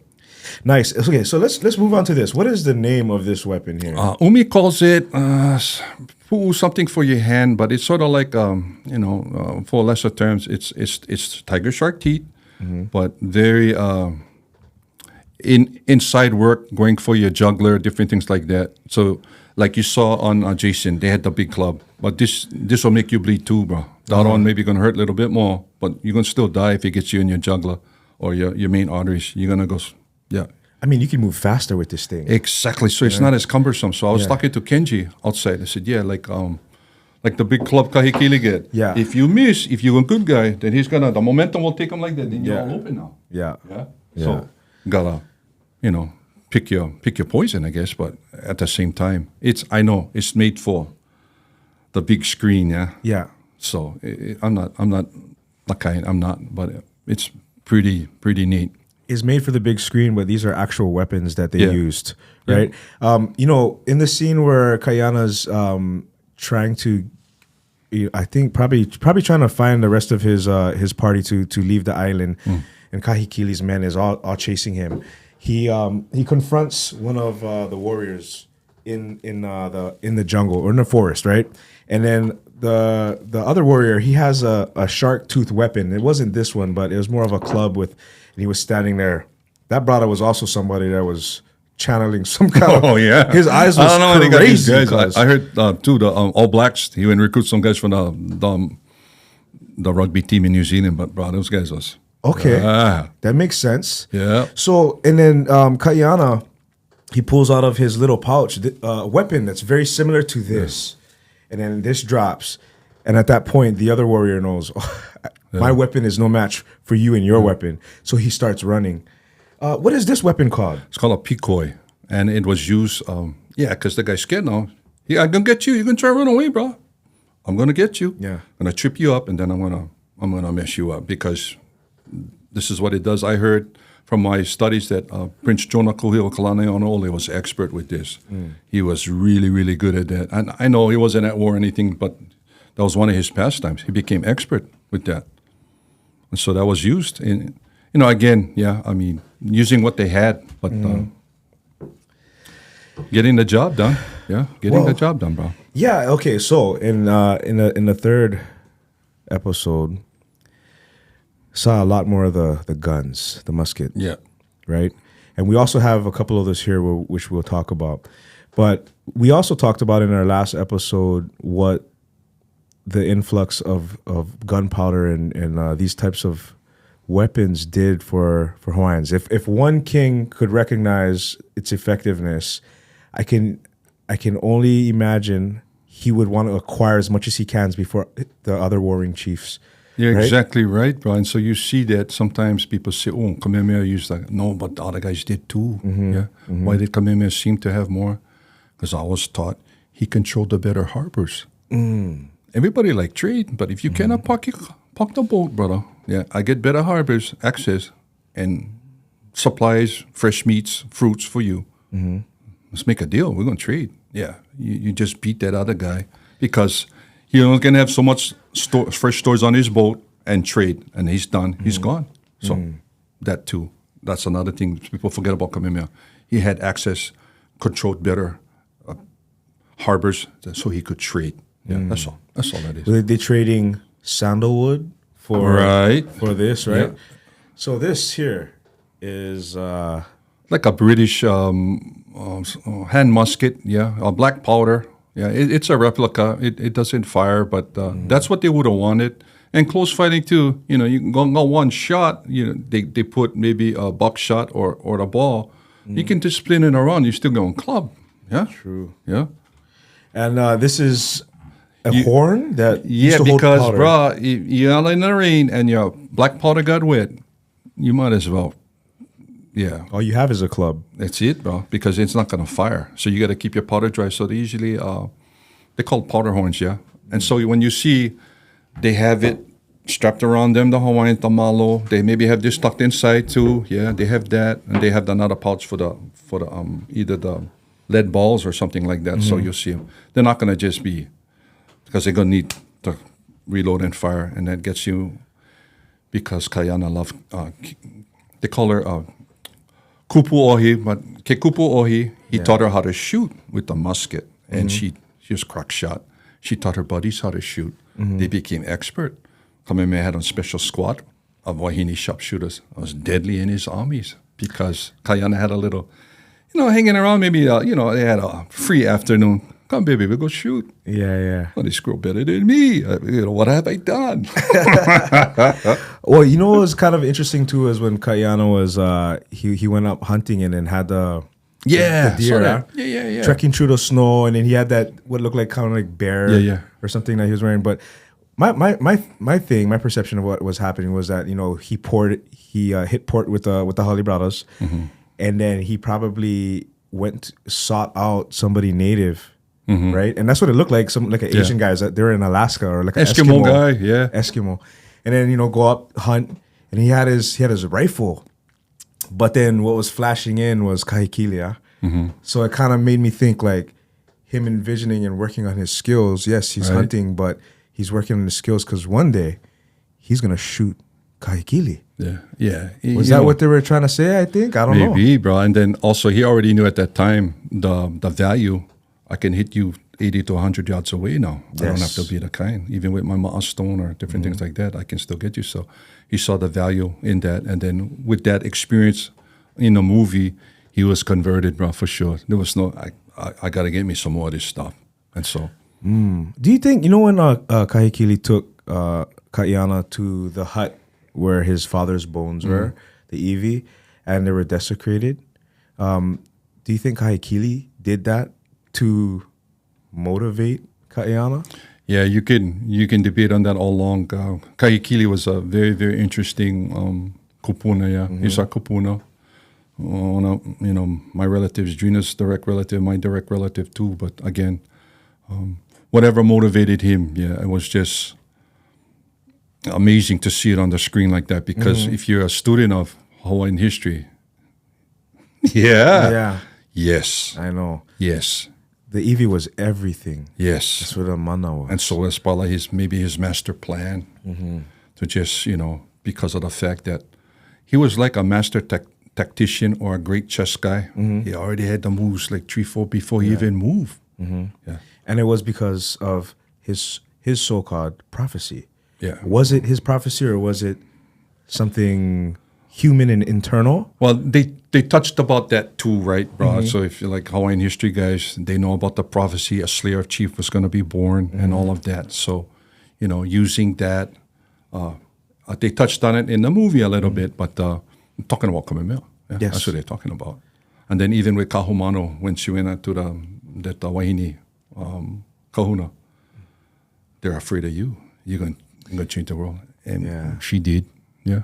Speaker 1: Nice. Okay, so let's move on to this. What is the name of this weapon here?
Speaker 2: Umi calls it something for your hand, but it's sort of like for lesser terms, it's tiger shark teeth, but very inside work, going for your juggler, different things like that. So like you saw on Jason, they had the big club, but this will make you bleed too, bro. The other one maybe gonna hurt a little bit more, but you're gonna still die if it gets you in your juggler or your main arteries. You're gonna go. Yeah.
Speaker 1: I mean, you can move faster with this thing.
Speaker 2: Exactly. So it's not as cumbersome. So I was talking to Kenji outside. I said, like the big club Kahekili get.
Speaker 1: Yeah.
Speaker 2: If you miss, if you're a good guy, then the momentum will take him like that. Then you're all open now.
Speaker 1: Yeah.
Speaker 2: Yeah. So gotta, pick your poison, I guess. But at the same time, I know it's made for the big screen. Yeah.
Speaker 1: Yeah.
Speaker 2: So I'm not but it's pretty neat.
Speaker 1: Is made for the big screen, but these are actual weapons that they used, right?
Speaker 2: Yeah.
Speaker 1: In the scene where Kayana's trying to, I think probably trying to find the rest of his party to leave the island, and Kahekili's men is all chasing him. He confronts one of the warriors in the jungle or in the forest, right? And then the other warrior, he has a shark tooth weapon. It wasn't this one, but it was more of a club and he was standing there. That brother was also somebody that was channeling some kind of.
Speaker 2: Oh yeah,
Speaker 1: his eyes was
Speaker 2: I don't know how they got these
Speaker 1: crazy.
Speaker 2: guys. I heard too the All Blacks. He went and recruit some guys from the rugby team in New Zealand. But bro, those guys was
Speaker 1: okay. That makes sense.
Speaker 2: Yeah.
Speaker 1: So and then Kayana, he pulls out of his little pouch a weapon that's very similar to this, and then this drops, and at that point the other warrior knows. My weapon is no match for you and your weapon. So he starts running. What is this weapon called?
Speaker 2: It's called a pikoi, and it was used. Because the guy's scared now. I'm gonna get you. You're gonna try to run away, bro. I'm gonna get you.
Speaker 1: Yeah.
Speaker 2: I'm gonna trip you up, and then I'm gonna mess you up because this is what it does. I heard from my studies that Prince Jonah Kuleana was expert with this. He was really, really good at that. And I know he wasn't at war or anything, but that was one of his pastimes. He became expert with that. And so that was used in, again, using what they had, but getting the job done. Yeah, getting the job done, bro.
Speaker 1: Yeah. Okay. So in the third episode, saw a lot more of the guns, the musket.
Speaker 2: Yeah.
Speaker 1: Right. And we also have a couple of those here, which we'll talk about. But we also talked about in our last episode what the influx of gunpowder and these types of weapons did for Hawaiians. If one king could recognize its effectiveness, I can only imagine he would want to acquire as much as he can before the other warring chiefs.
Speaker 2: You're
Speaker 1: right?
Speaker 2: exactly right, Brian. So you see that sometimes people say, "Oh, Kamehameha used that." No, but the other guys did too. Yeah. Why did Kamehameha seem to have more? Because I was taught he controlled the better harbors. Everybody like trade, but if you cannot park the boat, brother, yeah, I get better harbors, access, and supplies, fresh meats, fruits for you. Let's make a deal. We're going to trade. Yeah, you just beat that other guy because he only can have so much fresh stores on his boat and trade, and he's done. He's gone. So that too. That's another thing people forget about Kamehameha. He had access, controlled better harbors, so he could trade. Yeah, that's all. That's all that is.
Speaker 1: Were they trading sandalwood for this, right?
Speaker 2: Yeah.
Speaker 1: So this here is
Speaker 2: Like a British hand musket, yeah, a black powder. Yeah, it's a replica. It doesn't fire, but that's what they would have wanted. And close fighting too. You know, you can go one shot. You know, they put maybe a buckshot or the ball. You can just spin it around. You're still going club. Yeah,
Speaker 1: true.
Speaker 2: Yeah,
Speaker 1: and this is a horn that used to hold
Speaker 2: because
Speaker 1: powder.
Speaker 2: bro, you're out in the rain and your black powder got wet. You might as well. Yeah.
Speaker 1: All you have is a club.
Speaker 2: That's it, bro, because it's not going to fire. So you got to keep your powder dry. So they usually, they call powder horns, yeah? And so when you see they have it strapped around them, the Hawaiian, the Mahalo, they maybe have this tucked inside too. Yeah, they have that. And they have another pouch for the either the lead balls or something like that. So you'll see them. They're not going to just be, because they're going to need to reload and fire. And that gets you, because Kuleana love, they call her Kupu Ohi, but Ke Kupu Ohi, he taught her how to shoot with the musket, and she was crack shot. She taught her buddies how to shoot. They became expert. Kamehameha had a special squad of Wahine sharpshooters. It was deadly in his armies because Kuleana had a little, hanging around. Maybe they had a free afternoon. Come, baby, we'll go shoot.
Speaker 1: Yeah.
Speaker 2: Oh, they screw better than me. What have I done?
Speaker 1: Well, what was kind of interesting too is when Kuleana was he went up hunting and then had the deer,
Speaker 2: Yeah.
Speaker 1: trekking through the snow, and then he had that what looked like kind of like bear or something that he was wearing. But my perception of what was happening was that he hit port with the Holly Brothers, and then he probably sought out somebody native. Right, and that's what it looked like. Like an Asian guys that they're in Alaska or like an
Speaker 2: Eskimo guy, yeah,
Speaker 1: Eskimo, and then go up hunt, and he had his rifle, but then what was flashing in was Kahekili. So it kind of made me think like him envisioning and working on his skills. Yes, he's hunting, but he's working on his skills because one day he's gonna shoot Kahekili.
Speaker 2: Yeah.
Speaker 1: Was that what they were trying to say? I think I don't know.
Speaker 2: Maybe, bro. And then also he already knew at that time the value. I can hit you 80 to 100 yards away now. I don't have to be the kind. Even with my ma'a stone or different things like that, I can still get you. So he saw the value in that. And then with that experience in the movie, he was converted, bro, for sure. There was no, I got to get me some more of this stuff. And so.
Speaker 1: Do you think, when Kahekili took Kuleana to the hut where his father's bones were, the Evi, and they were desecrated, do you think Kahekili did that to motivate Kuleana?
Speaker 2: Yeah, you can debate on that all along. Kahekili was a very, very interesting kupuna, yeah. He's a kupuna. My relatives, Drena's direct relative, my direct relative too. But again, whatever motivated him, yeah, it was just amazing to see it on the screen like that. Because if you're a student of Hawaiian history, yes,
Speaker 1: I know.
Speaker 2: Yes.
Speaker 1: The Evi was everything.
Speaker 2: Yes.
Speaker 1: That's what a mana was.
Speaker 2: And so that's probably his master plan to just, because of the fact that he was like a master tactician or a great chess guy. He already had the moves like 3-4 before he even moved. Yeah.
Speaker 1: And it was because of his so-called prophecy.
Speaker 2: Yeah.
Speaker 1: Was it his prophecy or was it something human and internal?
Speaker 2: Well, they touched about that too, right, bro? So if you're like Hawaiian history guys, they know about the prophecy, a slayer of chief was going to be born and all of that. So, using that, they touched on it in the movie a little bit, but I'm talking about Kamemea. Yeah,
Speaker 1: Yes.
Speaker 2: That's what they're talking about. And then even with Kahumano, when she went out to that wahine kahuna, they're afraid of you. You're going to change the world. And she did. Yeah.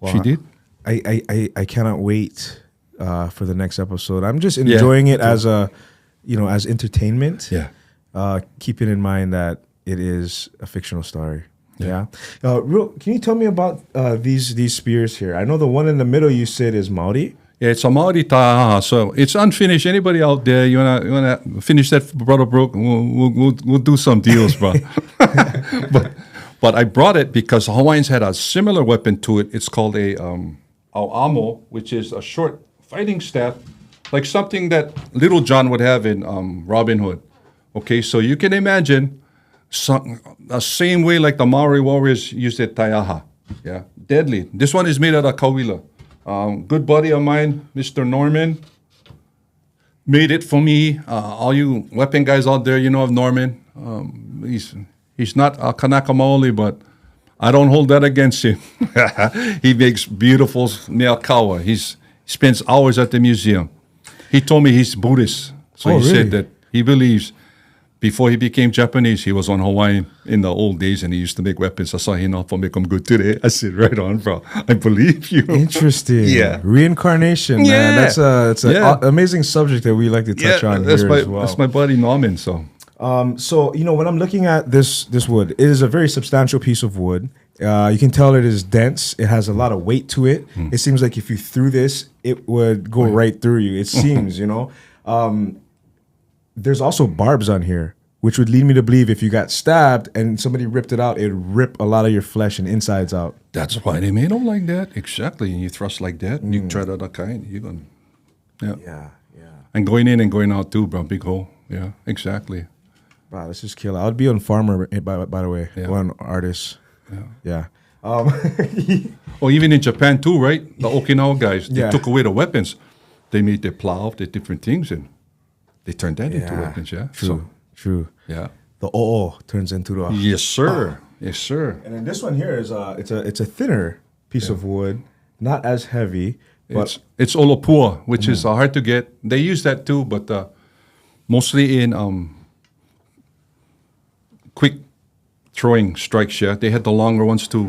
Speaker 1: Well,
Speaker 2: she did.
Speaker 1: I cannot wait for the next episode. I'm just enjoying it as as entertainment.
Speaker 2: Yeah.
Speaker 1: Keeping in mind that it is a fictional story. Yeah. Can you tell me about these spears here? I know the one in the middle you said is Maori.
Speaker 2: Yeah, it's a Maori taha, so it's unfinished. Anybody out there, you wanna finish that, Brother Brook? We'll do some deals, bro. but I brought it because the Hawaiians had a similar weapon to it. It's called a auamo, which is a short fighting staff, like something that Little John would have in Robin Hood. Okay, so you can imagine the same way like the Maori warriors used their taiaha. Yeah, deadly. This one is made out of kauila. Good buddy of mine, Mr. Norman, made it for me. All you weapon guys out there, you know of Norman. He's not a Kanaka Maoli, but I don't hold that against him. He makes beautiful neakawa. He spends hours at the museum. He told me he's Buddhist. So he said that he believes before he became Japanese, he was on Hawaiian in the old days and he used to make weapons. I saw him for make them good today. I said, right on, bro. I believe you.
Speaker 1: Interesting.
Speaker 2: Yeah.
Speaker 1: Reincarnation, man. That's an amazing subject that we like to touch on here as well.
Speaker 2: That's my buddy Norman, so.
Speaker 1: So, when I'm looking at this wood, it is a very substantial piece of wood. You can tell it is dense. It has a lot of weight to it. It seems like if you threw this, it would go right through you. It seems, There's also barbs on here, which would lead me to believe if you got stabbed and somebody ripped it out, it'd rip a lot of your flesh and insides out.
Speaker 2: That's why they made them like that. Exactly. And you thrust like that, you try to that kind, you're going to,
Speaker 1: Yeah.
Speaker 2: And going in and going out too, bro. Big hole. Yeah, exactly.
Speaker 1: Wow, this is killer. I would be on Farmer, by the way, one artist. Yeah.
Speaker 2: Or even in Japan too, right? The Okinawa guys, they took away the weapons. They made their plow, their different things, and they turned that into weapons, yeah?
Speaker 1: True.
Speaker 2: Yeah.
Speaker 1: The o'o turns into the...
Speaker 2: Yes, sir. Yes, sir.
Speaker 1: And then this one here is it's a thinner piece of wood, not as heavy, but...
Speaker 2: It's olopua, which is hard to get. They use that too, but mostly in quick throwing strikes, yeah. They had the longer ones too.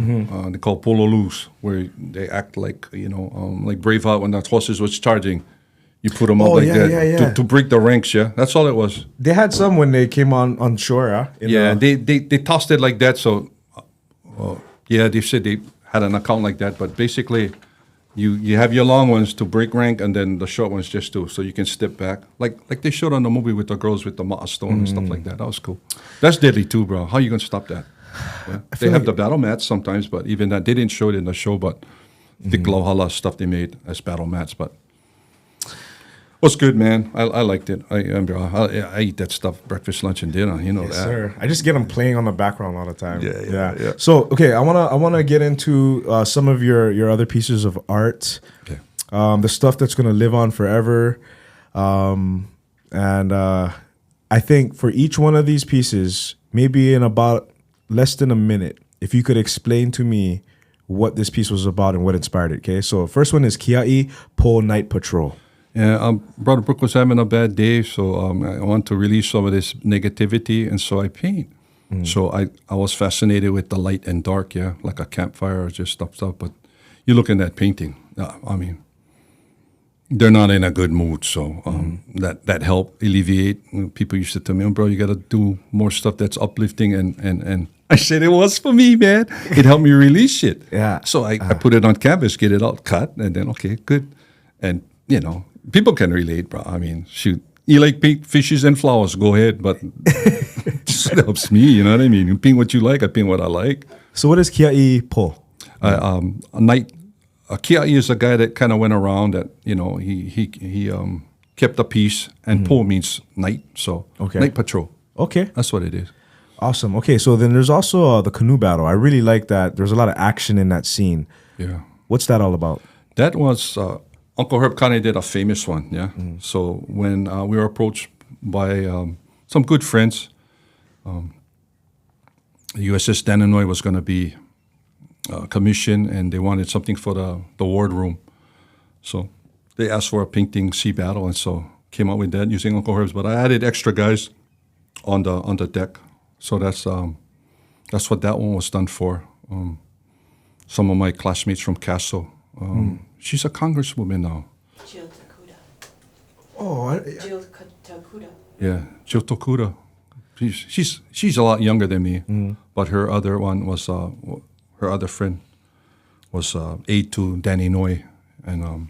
Speaker 2: They call pololus, where they act like, like Braveheart when the horses was charging. You put them up that to break the ranks, yeah. That's all it was.
Speaker 1: They had some when they came on shore,
Speaker 2: they tossed it like that. So, they said they had an account like that. But basically, you have your long ones to break rank, and then the short ones just so you can step back, like they showed on the movie with the girls with the ma'a stone and stuff like that. That was cool. That's deadly too, bro. How are you gonna stop that? Yeah. They have the battle mats sometimes, but even that they didn't show it in the show. But the Lauhala stuff they made as battle mats, but. What's good, man? I liked it. I eat that stuff breakfast, lunch, and dinner. You know that.
Speaker 1: Sir. I just get them playing on the background all the time.
Speaker 2: Yeah.
Speaker 1: So okay, I wanna get into some of your other pieces of art.
Speaker 2: Okay.
Speaker 1: The stuff that's gonna live on forever, and I think for each one of these pieces, maybe in about less than a minute, if you could explain to me what this piece was about and what inspired it. Okay. So first one is Kia'i Po Night Patrol.
Speaker 2: Yeah, Brother Brook was having a bad day, so I want to release some of this negativity, and so I paint. So I was fascinated with the light and dark, yeah, like a campfire or just stuff. But you look in that painting, I mean, they're not in a good mood, so that helped alleviate. People used to tell me, bro, you got to do more stuff that's uplifting, and I said it was for me, man. It helped me release it.
Speaker 1: Yeah.
Speaker 2: So I put it on canvas, get it out, cut, and then, okay, good. And, people can relate, bro. I mean, shoot, you like paint fishes and flowers, go ahead, but it just helps me, you know what I mean? You paint what you like, I paint what I like.
Speaker 1: So what is Kia'i Po?
Speaker 2: Kia'i is a guy that kind of went around that, he kept the peace, and Po means night, so night patrol.
Speaker 1: Okay.
Speaker 2: That's what it is.
Speaker 1: Awesome. Okay, so then there's also the canoe battle. I really like that. There's a lot of action in that scene.
Speaker 2: Yeah.
Speaker 1: What's that all about?
Speaker 2: That was, Uncle Herb kind of did a famous one, yeah? So when we were approached by some good friends, USS Dananoy was going to be commissioned, and they wanted something for the ward room. So they asked for a painting sea battle, and so came up with that using Uncle Herb's. But I added extra guys on the deck. So that's what that one was done for. Some of my classmates from Castle. She's a congresswoman now.
Speaker 3: Jill Takuda.
Speaker 1: Oh,
Speaker 3: Jill Takuda.
Speaker 2: Yeah, Jill Tokuda. She's a lot younger than me, but her other one was her other friend was aide to Danny Noy, and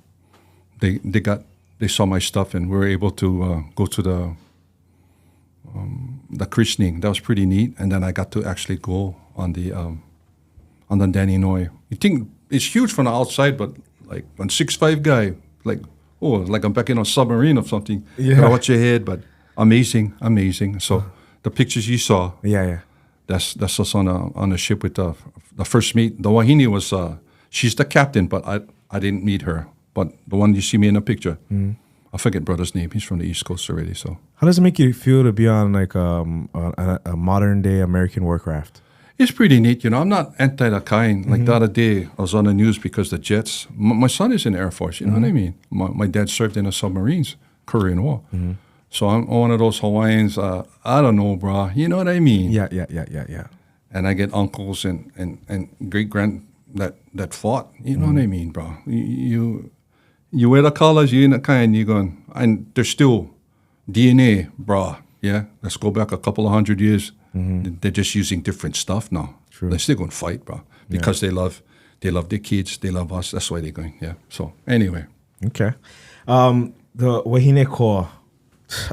Speaker 2: they saw my stuff, and we were able to go to the christening. That was pretty neat, and then I got to actually go on the Danny Noy. You think it's huge from the outside, but like one 6'5" guy, like I'm back in a submarine or something.
Speaker 1: Yeah.
Speaker 2: Gotta watch your head, but amazing. So the pictures you saw, that's us on a ship with the first mate. The Wahine was she's the captain, but I didn't meet her. But the one you see me in the picture, I forget brother's name. He's from the East Coast already. So
Speaker 1: how does it make you feel to be on like a modern day American warcraft?
Speaker 2: it's pretty neat. I'm not anti that kind. Like the other day, I was on the news because the jets. My son is in the Air Force. You know what I mean? My dad served in the submarines, Korean War. So I'm one of those Hawaiians. I don't know, bro. You know what I mean?
Speaker 1: Yeah.
Speaker 2: And I get uncles and great grand that fought. You know what I mean, bro? You wear the colors. You in the kind. You going, and there's still DNA, bro. Yeah, let's go back a couple of hundred years. They're just using different stuff now.
Speaker 1: True.
Speaker 2: They're still going to fight, bro, because they love their kids. They love us. That's why they're going. Yeah. So anyway.
Speaker 1: Okay. The Wahine Ko.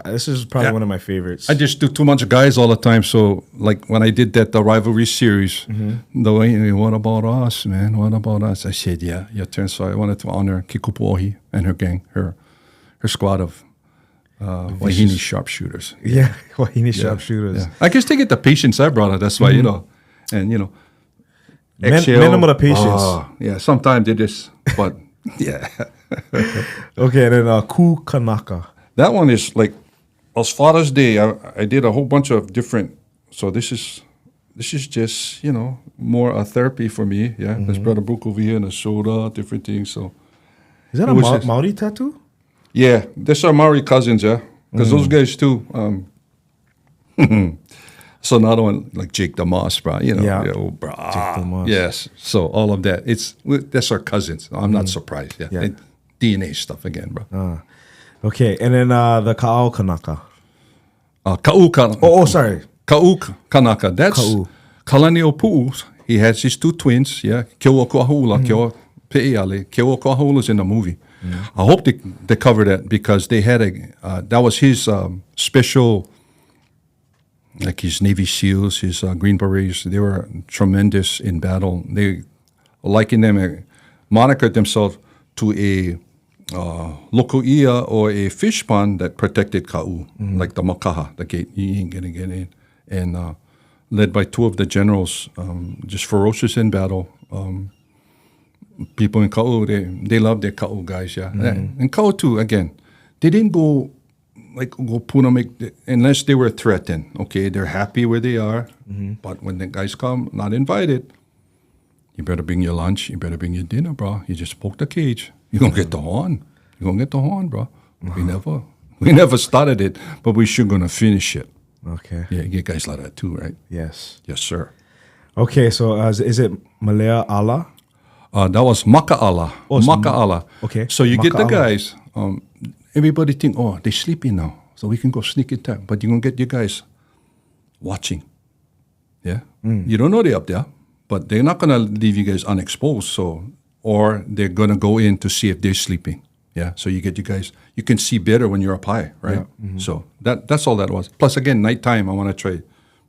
Speaker 1: This is probably one of my favorites.
Speaker 2: I just do too much guys all the time. So, like when I did the rivalry series, the way, what about us, man? What about us? I said, yeah, your turn. So I wanted to honor Kikupuohi and her gang, her squad of Wahine sharpshooters.
Speaker 1: Yeah, Wahine sharpshooters.
Speaker 2: Yeah. I guess they get the patience I brought her. That's why, and
Speaker 1: minimum of patience.
Speaker 2: Yeah, sometimes they just, but yeah.
Speaker 1: Okay, and then Ku Kanaka.
Speaker 2: That one is like, as Father's Day, I did a whole bunch of different, so this is just, more a therapy for me, yeah. There's Brother Brook over here and a soda, different things, so.
Speaker 1: Is that a Maori tattoo?
Speaker 2: Yeah, these are Maori cousins, yeah. Because those guys too, so another one, like Jake the Moss, bro,
Speaker 1: Yeah.
Speaker 2: Bro.
Speaker 1: Jake the Moss.
Speaker 2: Yes, so all of that, that's our cousins. I'm not surprised, yeah. And DNA stuff again, bro.
Speaker 1: Okay, and then the Ka'au Kanaka.
Speaker 2: Ka'u Kanaka.
Speaker 1: Oh, sorry.
Speaker 2: Ka'u Kanaka. That's
Speaker 1: Ka'u.
Speaker 2: Kalani Pu'u. He has his two twins, yeah. Kewa Kuahula, Kewa Pe'eale. Kewa Kuahula's in the movie. I hope they cover that because they had that was his special, like his Navy SEALs, his Green Berets. They were tremendous in battle. They likened them, monikered themselves to a loko'ia or a fish pond that protected Ka'u, like the makaha, the gate. You ain't gonna get in. And led by two of the generals, just ferocious in battle. People in Ka'u, they love their Ka'u guys, yeah. And Ka'u too, again, they didn't go Puna unless they were threatened. Okay, they're happy where they are, but when the guys come, not invited, you better bring your lunch, you better bring your dinner, bro. You just poke the cage. You're going to get the horn. You're going to get the horn, bro. We never started it, but we sure going to finish it.
Speaker 1: Okay.
Speaker 2: Yeah, you get guys like that too, right?
Speaker 1: Yes.
Speaker 2: Yes, sir.
Speaker 1: Okay, so is it Malea Ala?
Speaker 2: That was Maka'ala.
Speaker 1: Oh,
Speaker 2: Maka'ala.
Speaker 1: Okay.
Speaker 2: So you get the
Speaker 1: Maka'ala.
Speaker 2: guys, everybody think, they're sleeping now, so we can go sneak in time. But you're going to get your guys watching. Yeah? You don't know they're up there, but they're not going to leave you guys unexposed, or they're going to go in to see if they're sleeping. Yeah, so you get you guys, you can see better when you're up high, right?
Speaker 1: Yeah.
Speaker 2: So that's all that was. Plus, again, nighttime, I want to try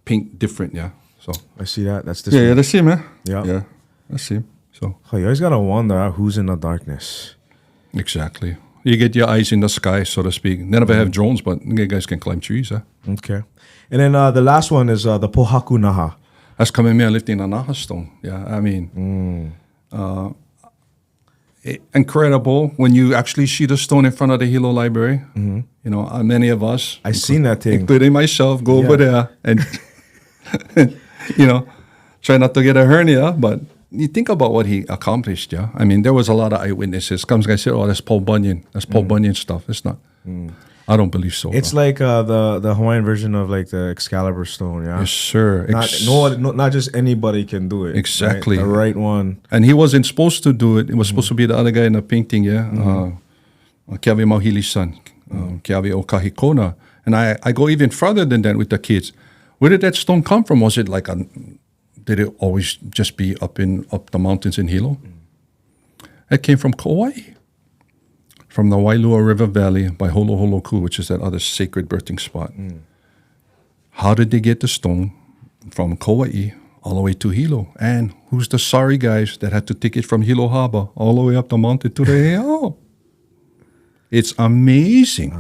Speaker 2: paint different, yeah. So
Speaker 1: I see that. That's this
Speaker 2: yeah,
Speaker 1: one.
Speaker 2: that's him, man.
Speaker 1: Yeah.
Speaker 2: Yeah, that's him. So
Speaker 1: Oh, you always got to wonder who's in the darkness.
Speaker 2: exactly. You get your eyes in the sky, so to speak. None of it have drones, but you guys can climb trees, huh?
Speaker 1: Okay. And then the last one is the Pohaku Naha.
Speaker 2: That's Kamehameha lifting a Naha stone. Yeah, I mean, incredible when you actually see the stone in front of the Hilo Library. You know, many of us,
Speaker 1: I seen that thing.
Speaker 2: including myself, go over there and, you know, try not to get a hernia. But you think about what he accomplished, yeah? I mean, there was a lot of eyewitnesses. Some guys said, oh, that's Paul Bunyan. That's Paul Bunyan stuff. It's not. I don't believe so.
Speaker 1: It's like the Hawaiian version of like the Excalibur stone, yeah?
Speaker 2: Yes, sir.
Speaker 1: Not just anybody can do it.
Speaker 2: Exactly.
Speaker 1: Right? The right one.
Speaker 2: And he wasn't supposed to do it. It was supposed to be the other guy in the painting, yeah? Keawe Mauhili's son, Keawe o Kahikona. And I go even further than that with the kids. Where did that stone come from? Was it like did it always just be up the mountains in Hilo? It came from Kauai, from the Wailua River Valley by Holoholoku, which is that other sacred birthing spot. How did they get the stone from Kauai all the way to Hilo? And who's the sorry guys that had to take it from Hilo Harbor all the way up the mountain to the Heiau? It's amazing.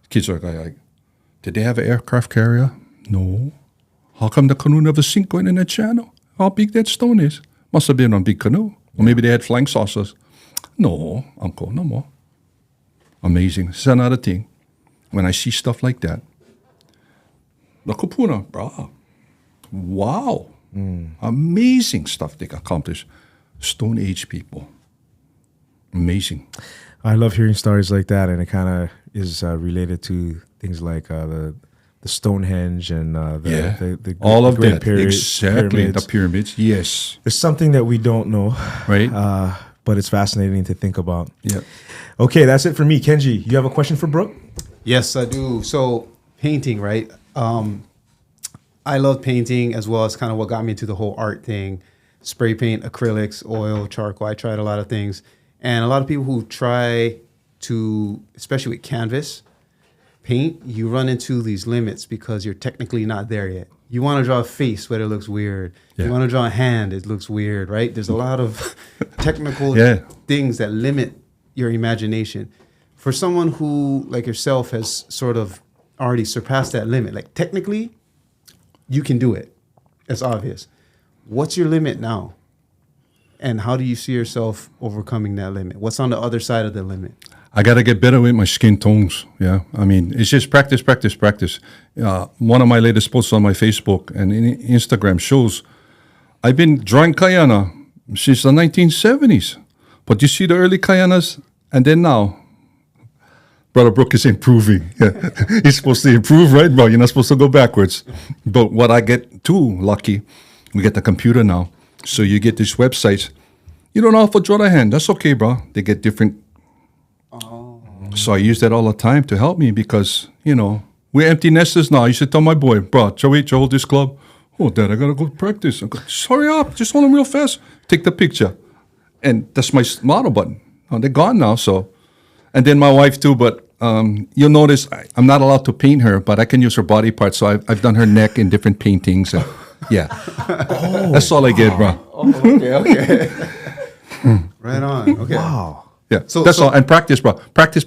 Speaker 2: Kids are like, did they have an aircraft carrier? No. How come the canoe never sink going in the channel? How big that stone is? Must have been on a big canoe. Or maybe they had flying saucers. No, uncle, no more. Amazing. This is another thing. When I see stuff like that, the Kupuna, bro, wow. Amazing stuff they accomplished. Stone Age people. Amazing.
Speaker 1: I love hearing stories like that, and it kind of is related to things like the Stonehenge and the
Speaker 2: all of
Speaker 1: Great
Speaker 2: that. Exactly.
Speaker 1: Pyramids.
Speaker 2: The pyramids, yes.
Speaker 1: It's something that we don't know,
Speaker 2: Right.
Speaker 1: but it's fascinating to think about.
Speaker 2: Yeah.
Speaker 1: Okay, that's it for me. Kenji, you have a question for Brooke?
Speaker 4: Yes, I do. So painting, right? I love painting as well as kind of what got me into the whole art thing. Spray paint, acrylics, oil, charcoal. I tried a lot of things. And a lot of people who try to, especially with canvas, paint, you run into these limits because you're technically not there yet. You want to draw a face, but it looks weird.
Speaker 2: Yeah.
Speaker 4: You want to draw a hand, it looks weird, right? There's a lot of technical things that limit your imagination. For someone who, like yourself, has sort of already surpassed that limit, like technically, you can do it. It's obvious. What's your limit now? And how do you see yourself overcoming that limit? What's on the other side of the limit?
Speaker 2: I got to get better with my skin tones. Yeah. I mean, it's just practice, practice, practice. One of my latest posts on my Facebook and Instagram shows I've been drawing Kuleana since the 1970s. But you see the early Kuleanas, and then now, Brother Brook is improving. Yeah. He's supposed to improve, right, bro? You're not supposed to go backwards. But what I get too lucky, we get the computer now. So you get these websites. You don't know how to draw the hand. That's okay, bro. They get different. So I use that all the time to help me because, you know, we're empty nesters now. I used to tell my boy, bro, Joey, hold this club. Oh, Dad, I got to go practice. I go, just hurry up. Just hold them real fast. Take the picture. And that's my model button. Oh, they're gone now, so. And then my wife too, but you'll notice I'm not allowed to paint her, but I can use her body parts. So I've done her neck in different paintings. And, yeah. That's all I get, bro.
Speaker 4: Okay. Right on. Okay.
Speaker 1: Wow.
Speaker 2: Yeah, that's all. And practice, bro. Practice.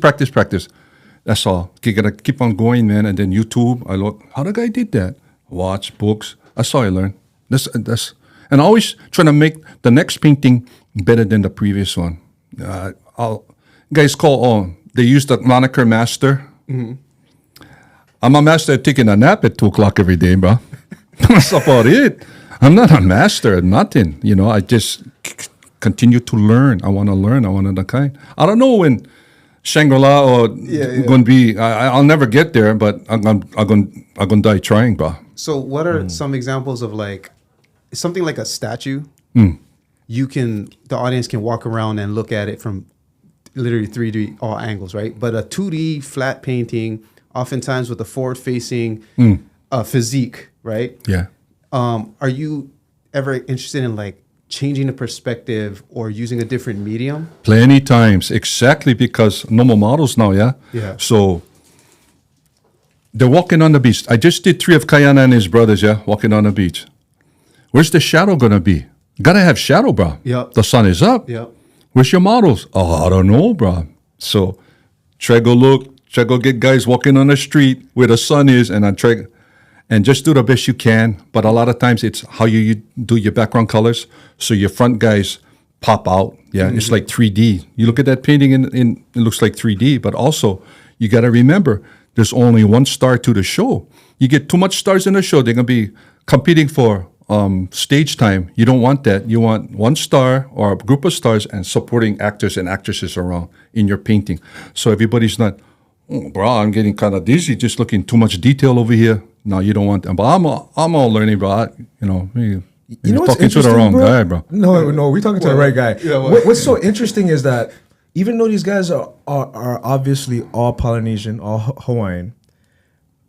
Speaker 2: That's all. You gotta keep on going, man. And then YouTube, I look, how the guy did that? Watch books. That's how I learn. That's and always trying to make the next painting better than the previous one. Guys they use the moniker master. I'm a master at taking a nap at 2:00 every day, bro. That's about it. I'm not a master at nothing. You know, I just continue to learn. I want to learn. I want to kind. I don't know when Shangri-La or going to be. I'll never get there, but I'm gonna die trying, bro.
Speaker 4: So, what are some examples of like something like a statue? The audience can walk around and look at it from literally 3D all angles, right? But a 2D flat painting, oftentimes with a forward-facing physique, right?
Speaker 2: Yeah.
Speaker 4: Are you ever interested in like changing the perspective or using a different medium?
Speaker 2: Plenty times, exactly, because normal models now, yeah?
Speaker 4: Yeah.
Speaker 2: So they're walking on the beach. I just did 3 of Kuleana and his brothers, yeah, walking on the beach. Where's the shadow going to be? Got to have shadow, bro.
Speaker 4: Yep.
Speaker 2: The sun is up.
Speaker 4: Yep.
Speaker 2: Where's your models? Oh, I don't know, bro. So try go look, try go get guys walking on the street where the sun is, and I try and just do the best you can. But a lot of times it's how you do your background colors, so your front guys pop out. Yeah, it's like 3D. You look at that painting and it looks like 3D, but also you got to remember there's only one star to the show. You get too much stars in the show, they're going to be competing for stage time. You don't want that. You want one star or a group of stars and supporting actors and actresses around in your painting. So everybody's not, oh, bro, I'm getting kind of dizzy just looking too much detail over here. No, you don't want that. But I'm all learning, bro.
Speaker 1: You know what's
Speaker 2: talking to the
Speaker 1: interesting,
Speaker 2: wrong
Speaker 1: bro?
Speaker 2: guy, bro.
Speaker 1: No, we're talking to the right guy.
Speaker 4: Yeah, well-
Speaker 1: What's so interesting is that even though these guys are obviously all Polynesian, all Hawaiian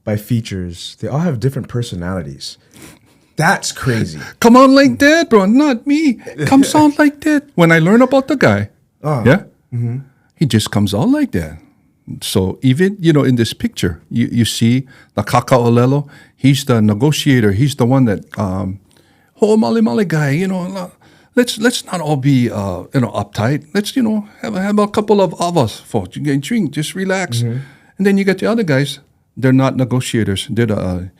Speaker 1: by features, they all have different personalities. That's crazy.
Speaker 2: Come on like that, bro. Not me. Comes out like that. When I learn about the guy, he just comes out like that. So even, in this picture, you see the Kaka'olelo, he's the negotiator. He's the one that, male guy, let's not all be, uptight. Let's, have a couple of us for drink, just relax. And then you get the other guys, they're not negotiators. They're the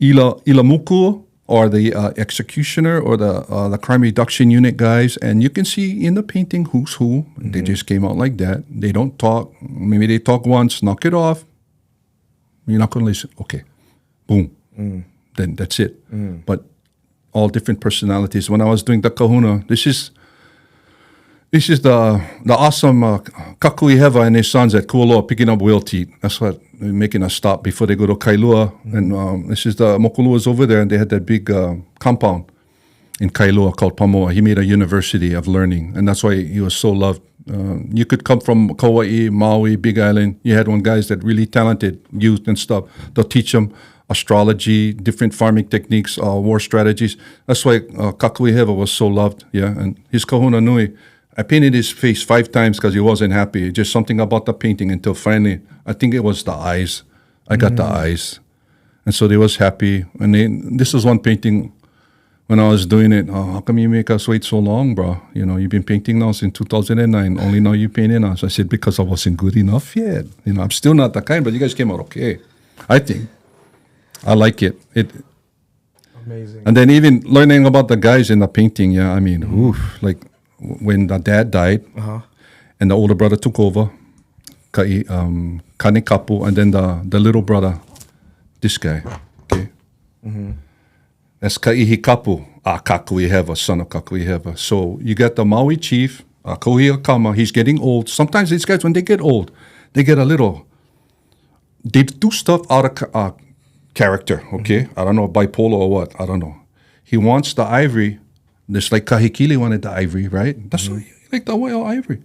Speaker 2: Ilamuku, or the executioner, or the crime reduction unit guys. And you can see in the painting who's who. They just came out like that. They don't talk. Maybe they talk once, knock it off. You're not going to listen. Okay. Boom. Then that's it. But all different personalities. When I was doing the kahuna, this is the awesome Kakuhihewa and his sons at Kualoa picking up whale teeth. That's what making a stop before they go to Kailua. And this is the Mokuluas over there, and they had that big compound in Kailua called Pamoa. He made a university of learning, and that's why he was so loved. You could come from Kauai, Maui, Big Island. You had one guys that really talented youth and stuff. They'll teach them astrology, different farming techniques, war strategies. That's why Kakuhihewa was so loved. Yeah, and his kahuna nui, I painted his face 5 times because he wasn't happy. Just something about the painting until finally, I think it was the eyes. I got the eyes. And so they was happy. And this was one painting when I was doing it. How come you make us wait so long, bro? You've been painting now since 2009. Only now you painting us. I said, because I wasn't good enough yet. I'm still not that kind, but you guys came out okay. I think. I like it.
Speaker 1: Amazing.
Speaker 2: And then even learning about the guys in the painting, like when the dad died and the older brother took over, Kane Kapu, and then the little brother, this guy, okay? That's Kaihi Kapu, Kakuhihewa, son of Kakuhihewa. So you got the Maui chief, Kauhiakama, he's getting old. Sometimes these guys, when they get old, they get they do stuff out of character, okay? I don't know, bipolar or what, I don't know. He wants the ivory, just like Kahekili wanted the ivory, right? That's like the whale ivory.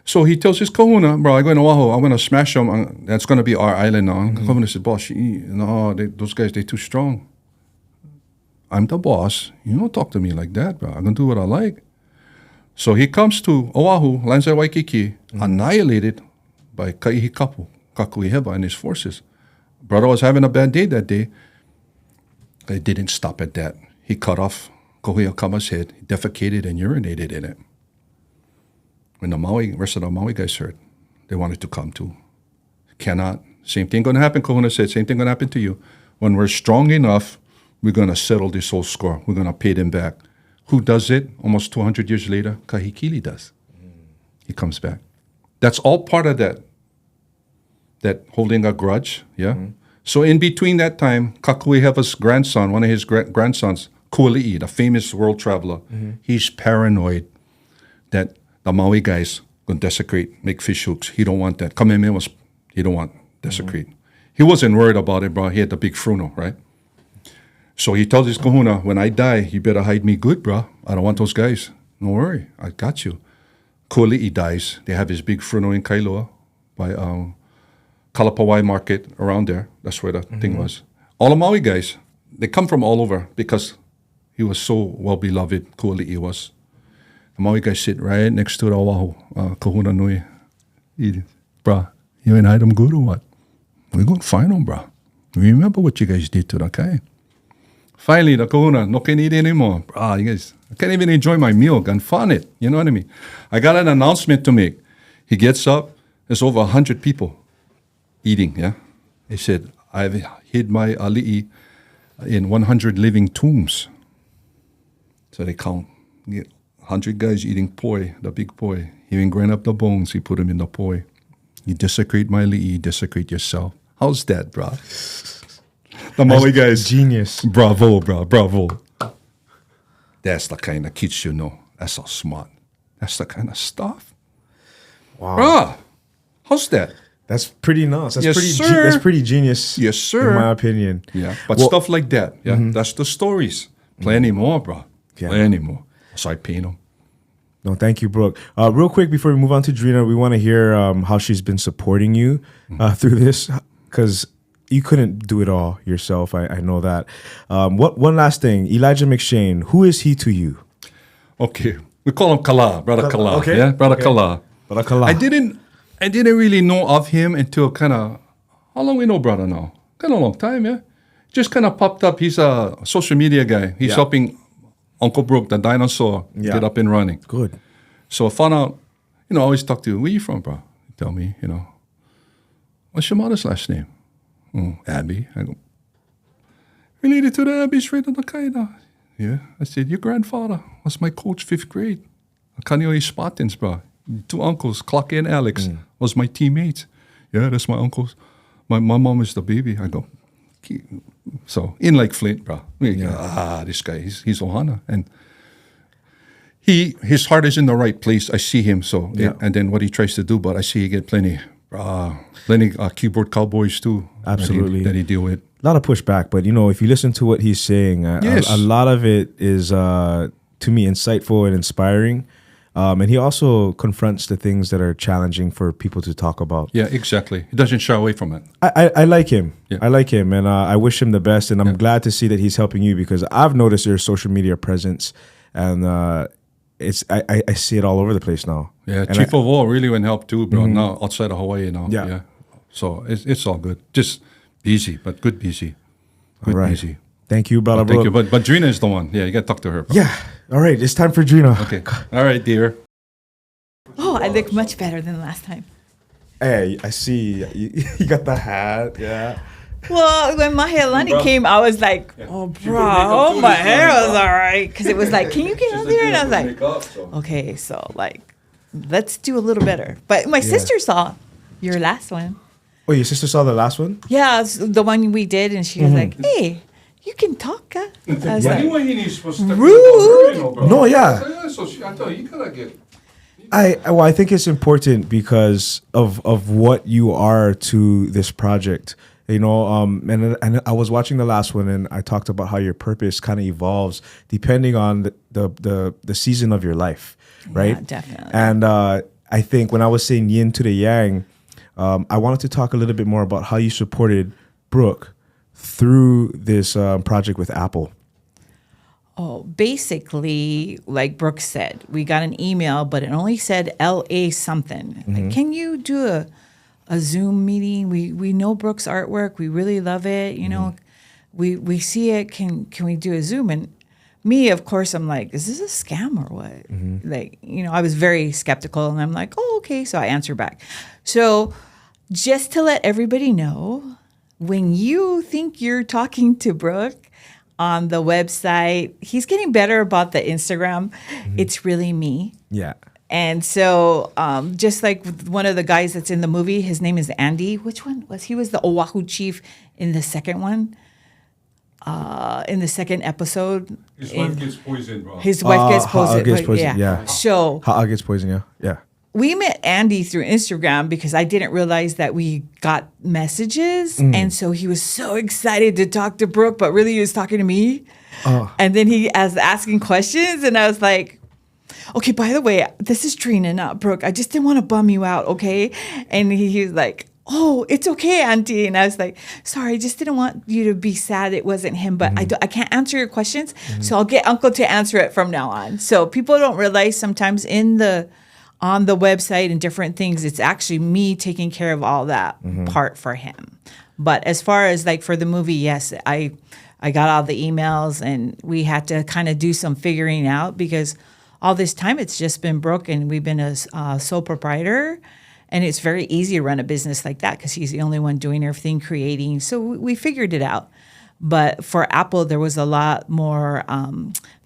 Speaker 2: So he tells his kahuna, bro, I'm going to Oahu, I'm going to smash them. That's going to be our island now. Kahuna said, boss, those guys, they're too strong. I'm the boss. You don't talk to me like that, bro. I'm going to do what I like. So he comes to Oahu, lands at Waikiki, annihilated by Kaihi Kapu, Kakuhihewa and his forces. Brother was having a bad day that day. It didn't stop at that. He cut off Kauhiakama's head, defecated and urinated in it. When the rest of the Maui guys heard, they wanted to come too. Cannot. Same thing going to happen, Kahuna said. Same thing going to happen to you. When we're strong enough, we're going to settle this whole score. We're going to pay them back. Who does it? Almost 200 years later, Kahekili does. He comes back. That's all part of that holding a grudge, yeah? So in between that time, Kakuhihewa's grandson, one of his grandsons, Kuleana, the famous world traveler, he's paranoid that the Maui guys going to desecrate, make fish hooks. He don't want that. He don't want desecrate. He wasn't worried about it, bro. He had the big fruno, right? So he tells his kahuna, when I die, you better hide me good, bro. I don't want those guys. Don't worry, I got you. Kuleana dies. They have his big fruno in Kailua by Kalapawai market around there. That's where the thing was. All the Maui guys, they come from all over because he was so well-beloved, Kuleana was. The Maui guys sit right next to the Oahu, kahuna nui. Bruh, you ain't hide them good or what? We're going to find them, bruh. Remember what you guys did to the guy. Finally, the kahuna, no can eat anymore. Bruh, you guys, I can't even enjoy my meal. Can fun it. You know what I mean? I got an announcement to make. He gets up. there's over 100 people eating, yeah? He said, I've hid my ali'i in 100 living tombs. So they count 100 guys eating poi, the big poi. He even grind up the bones, he put them in the poi. You desecrate my ali'i, desecrate yourself. How's that, bro? The Maui guys.
Speaker 1: Genius.
Speaker 2: Bravo, bro, bravo. That's the kind of kids you know. That's so smart. That's the kind of stuff.
Speaker 1: Wow.
Speaker 2: Bruh, how's that?
Speaker 1: That's pretty nuts. That's
Speaker 2: Yes,
Speaker 1: pretty.
Speaker 2: sir.
Speaker 1: That's pretty genius.
Speaker 2: Yes, sir.
Speaker 1: In my opinion.
Speaker 2: Yeah, but
Speaker 1: Well-
Speaker 2: stuff like that, yeah, that's the stories. Plenty more, bro.
Speaker 1: Yeah.
Speaker 2: Plenty more. So I paint them.
Speaker 1: No, thank you, Brooke. Real quick before we move on to Drena, we want to hear how she's been supporting you through this, because you couldn't do it all yourself. I know that. One last thing, Elijah McShane. Who is he to you?
Speaker 2: Okay, we call him Kala, brother Kala.
Speaker 1: okay,
Speaker 2: Yeah, brother
Speaker 1: okay.
Speaker 2: Kala.
Speaker 1: Brother Kala.
Speaker 2: I didn't really know of him until kind of, how long we know brother now? Kind of a long time, yeah. Just kind of popped up. He's a social media guy. He's
Speaker 1: Yeah.
Speaker 2: helping Uncle Brook, the dinosaur,
Speaker 1: Yeah.
Speaker 2: get up and running.
Speaker 1: Good.
Speaker 2: So I found out, I always talk to, where you from, bro? You tell me, what's your mother's last name? Abby. I go, related to the Abby's right on the Kaida. Yeah. I said, your grandfather was my coach 5th grade. Kaneohe Spartans, bro. 2 uncles, Clark and Alex, was my teammates. Yeah, that's my uncles. My mom is the baby. I go, so in like Flint, bro. This guy, he's Ohana. And his heart is in the right place. I see him. So,
Speaker 1: Yeah.
Speaker 2: and then what he tries to do, but I see he get plenty keyboard cowboys too.
Speaker 1: Absolutely.
Speaker 2: That he deal with.
Speaker 1: A lot of pushback, but if you listen to what he's saying,
Speaker 2: Yes.
Speaker 1: a lot of it is to me insightful and inspiring. And he also confronts the things that are challenging for people to talk about.
Speaker 2: Yeah, exactly. He doesn't shy away from it.
Speaker 1: I like him.
Speaker 2: Yeah.
Speaker 1: I like him, and I wish him the best. And I'm glad to see that he's helping you, because I've noticed your social media presence, and I see it all over the place now.
Speaker 2: Yeah,
Speaker 1: And
Speaker 2: Chief of War really went help too, bro. Now outside of Hawaii now.
Speaker 1: Yeah.
Speaker 2: So it's all good. Just busy, but good busy. Good
Speaker 1: All right.
Speaker 2: busy.
Speaker 1: Thank you, brother.
Speaker 2: Thank you. But Drena is the one. Yeah, you got to talk to her. Bro.
Speaker 1: Yeah. All right. It's time for Drena.
Speaker 2: Okay. All right, dear.
Speaker 3: Oh, I look much better than last time.
Speaker 1: Hey, I see. You got the hat. Yeah.
Speaker 3: Well, when Mahalo
Speaker 2: Bro.
Speaker 3: came, I was like, oh, bro, oh, my hair was all right. Because it was like, can you get out there? And I was like, okay, so let's do a little better. But my sister saw your last one.
Speaker 1: Oh, your sister saw the last one?
Speaker 3: Yeah, it's the one we did. And she was like, hey, you can talk. Huh? I was like, rude.
Speaker 1: No, yeah.
Speaker 2: So I thought you could get.
Speaker 1: I think it's important because of what you are to this project. And I was watching the last one, and I talked about how your purpose kind of evolves depending on the season of your life, right?
Speaker 3: Yeah, definitely.
Speaker 1: And I think when I was saying yin to the yang, I wanted to talk a little bit more about how you supported Brooke through this project with Apple.
Speaker 3: Oh, basically, like Brooke said, we got an email, but it only said LA something. Like, can you do a Zoom meeting? We know Brooke's artwork. We really love it. We see it. Can we do a Zoom? And me, of course, I'm like, is this a scam or what? I was very skeptical, and I'm like, oh, okay. So I answer back. So just to let everybody know, when you think you're talking to Brooke on the website, he's getting better about the Instagram. It's really me.
Speaker 1: Yeah.
Speaker 3: And so just like one of the guys that's in the movie, his name is Andy. Which one was he? Was the Oahu chief in the second one? In the second episode.
Speaker 2: His wife gets poisoned, bro.
Speaker 3: His wife gets
Speaker 1: Ha'a gets poisoned,
Speaker 3: Yeah.
Speaker 1: yeah.
Speaker 3: So
Speaker 1: Ha'a gets poisoned, yeah.
Speaker 3: we met Andy through Instagram because I didn't realize that we got messages. And so he was so excited to talk to Brooke, but really he was talking to me. And then he was asking questions, and I was like, okay, by the way, this is Drena, not Brooke. I just didn't want to bum you out, okay? And he was like, oh, it's okay, Auntie. And I was like, sorry, I just didn't want you to be sad it wasn't him, but I can't answer your questions, so I'll get Uncle to answer it from now on. So people don't realize sometimes on the website and different things, it's actually me taking care of all that part for him. But as far as like for the movie, yes, I got all the emails, and we had to kind of do some figuring out because all this time it's just been Brooke, and we've been a sole proprietor. And it's very easy to run a business like that because he's the only one doing everything, creating. So we figured it out. But for Apple, there was a lot more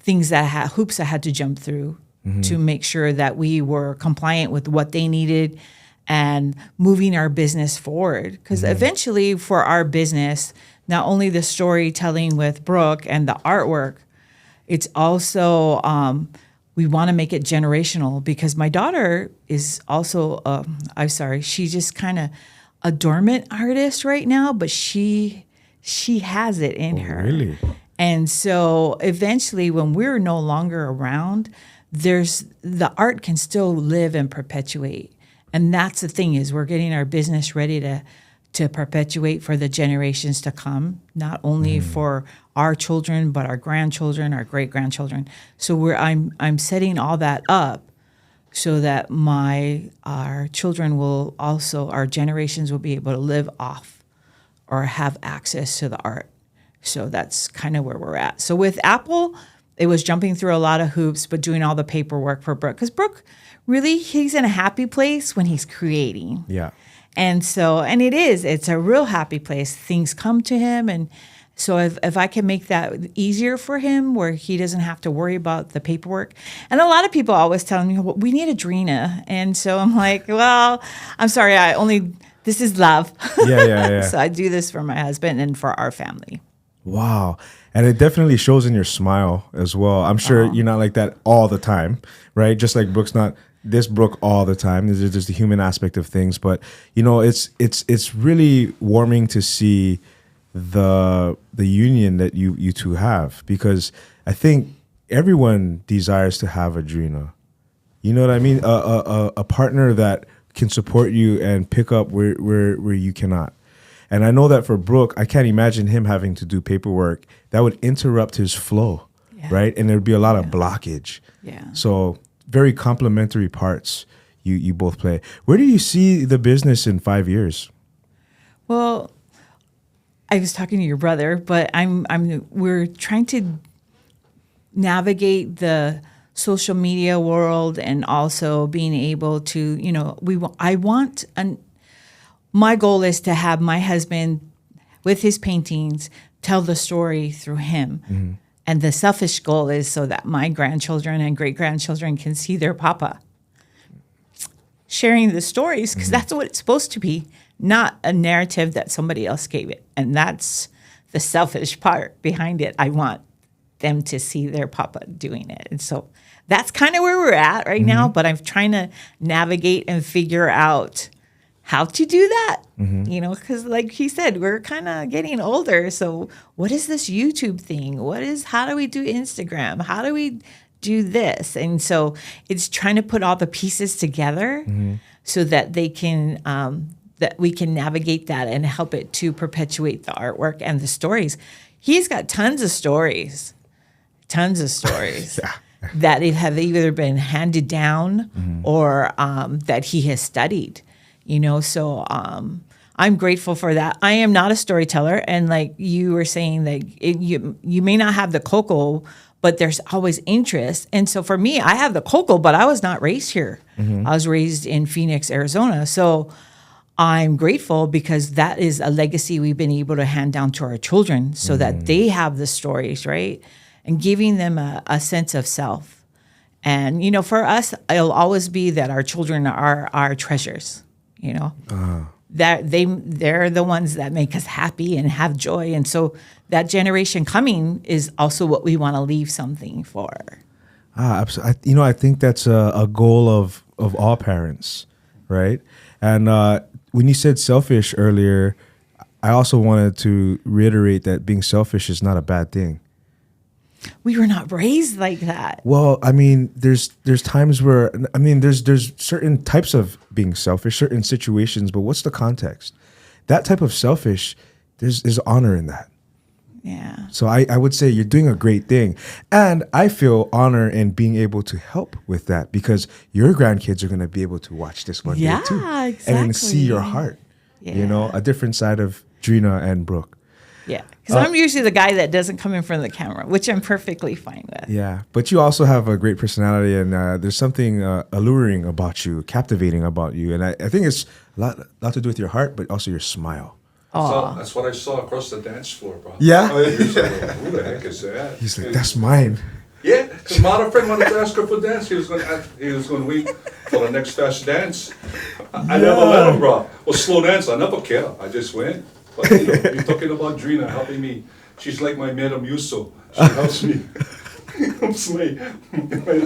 Speaker 3: things that hoops I had to jump through to make sure that we were compliant with what they needed and moving our business forward. Because eventually for our business, not only the storytelling with Brook and the artwork, it's also we want to make it generational because my daughter is also, she's just kind of a dormant artist right now, but she has it in her.
Speaker 1: Really?
Speaker 3: And so eventually when we're no longer around, the art can still live and perpetuate. And that's the thing is we're getting our business ready to perpetuate for the generations to come, not only for our children, but our grandchildren, our great-grandchildren. So I'm setting all that up so that our children will also, our generations will be able to live off or have access to the art. So that's kind of where we're at. So with Apple, it was jumping through a lot of hoops, but doing all the paperwork for Brook. Because Brook, really, he's in a happy place when he's creating.
Speaker 1: Yeah.
Speaker 3: And so, and it's a real happy place. Things come to him. And so if I can make that easier for him where he doesn't have to worry about the paperwork. And a lot of people always tell me, well, we need a Drena. And so I'm like, well, I'm sorry, this is love.
Speaker 1: Yeah.
Speaker 3: So I do this for my husband and for our family.
Speaker 1: Wow. And it definitely shows in your smile as well. I'm sure you're not like that all the time, right? Just like Brook's not this Brook all the time. There's just the human aspect of things. But, it's really warming to see the union that you two have, because I think everyone desires to have a Drena. You know what I mean? A partner that can support you and pick up where you cannot. And I know that for Brook, I can't imagine him having to do paperwork. That would interrupt his flow, right? And there'd be a lot of blockage.
Speaker 3: Yeah.
Speaker 1: So very complementary parts you both play. Where do you see the business in 5 years?
Speaker 3: Well, I was talking to your brother, but we're trying to navigate the social media world and also being able to, my goal is to have my husband with his paintings tell the story through him. And the selfish goal is so that my grandchildren and great-grandchildren can see their papa sharing the stories, because that's what it's supposed to be, not a narrative that somebody else gave it. And that's the selfish part behind it. I want them to see their papa doing it. And so that's kind of where we're at right now, but I'm trying to navigate and figure out how to do that, because like he said, we're kind of getting older. So what is this YouTube thing? How do we do Instagram? How do we do this? And so it's trying to put all the pieces together so that they can, that we can navigate that and help it to perpetuate the artwork and the stories. He's got tons of stories that have either been handed down or that he has studied. So I'm grateful for that. I am not a storyteller, and like you were saying, like you may not have the cocoa, but there's always interest. And so for me, I have the cocoa, but I was not raised here. I was raised in Phoenix, Arizona. So I'm grateful because that is a legacy we've been able to hand down to our children so that they have the stories, right? And giving them a sense of self. And, for us, it'll always be that our children are our treasures. That they're the ones that make us happy and have joy, and so that generation coming is also what we want to leave something for.
Speaker 1: Absolutely. I think that's a goal of all parents, right? And when you said selfish earlier, I also wanted to reiterate that being selfish is not a bad thing.
Speaker 3: We were not raised like that.
Speaker 1: Well, there's times where, there's certain types of being selfish, certain situations, but what's the context? That type of selfish, there's honor in that.
Speaker 3: Yeah.
Speaker 1: So I would say you're doing a great thing. And I feel honor in being able to help with that because your grandkids are going to be able to watch this one day too.
Speaker 3: Exactly.
Speaker 1: And then see your heart, a different side of Drena and Brook.
Speaker 3: Yeah. Because I'm usually the guy that doesn't come in front of the camera, which I'm perfectly fine with.
Speaker 1: Yeah, but you also have a great personality, and there's something alluring about you, captivating about you, and I think it's a lot to do with your heart, but also your smile.
Speaker 2: So that's what I saw across the dance floor, bro.
Speaker 1: Yeah?
Speaker 2: He was like, who the heck is that?
Speaker 1: He's like, that's mine.
Speaker 2: Yeah, because my friend wanted to ask her for dance. He was going to wait for the next fast dance. I never let him, bro. Well, slow dance, I never care. I just went. But you're talking about Drena helping me. She's like my Madam Yuso. She helps me. Helps my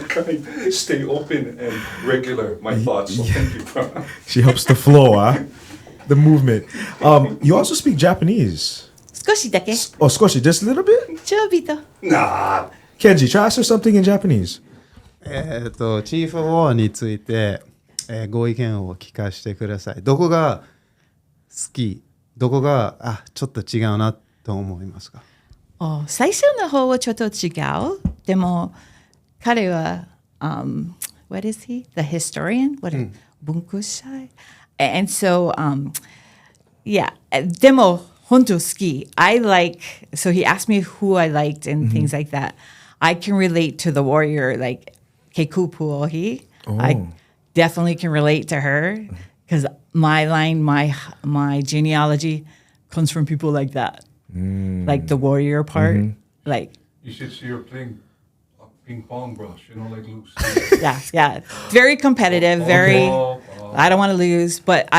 Speaker 2: kind stay open and regular, my thoughts. So thank you, bro.
Speaker 1: She helps the flow, huh? The movement. You also speak Japanese.
Speaker 3: 少しだけ。
Speaker 1: Oh, Skoshi, just a little bit?
Speaker 3: ちょびと。
Speaker 2: Nah.
Speaker 1: Kenji, try ask her something in Japanese.
Speaker 4: チーフ・ウォーについて、ご意見を聞かせてください。どこが好き、どこがちょっと違うなと思いますか？
Speaker 3: 最初の方はちょっと違う。でも彼は、what is he? The historian? What? 文化祭? And so, yeah. でも本当好き. I like. So he asked me who I liked and things like that. I can relate to the warrior, like Kekupuohi. I definitely can relate to her because my line, my genealogy comes from people like that, like the warrior part. Like
Speaker 2: You should see her playing ping pong, bro. She don't like lose.
Speaker 3: yeah, very competitive. Very. I don't want to lose, but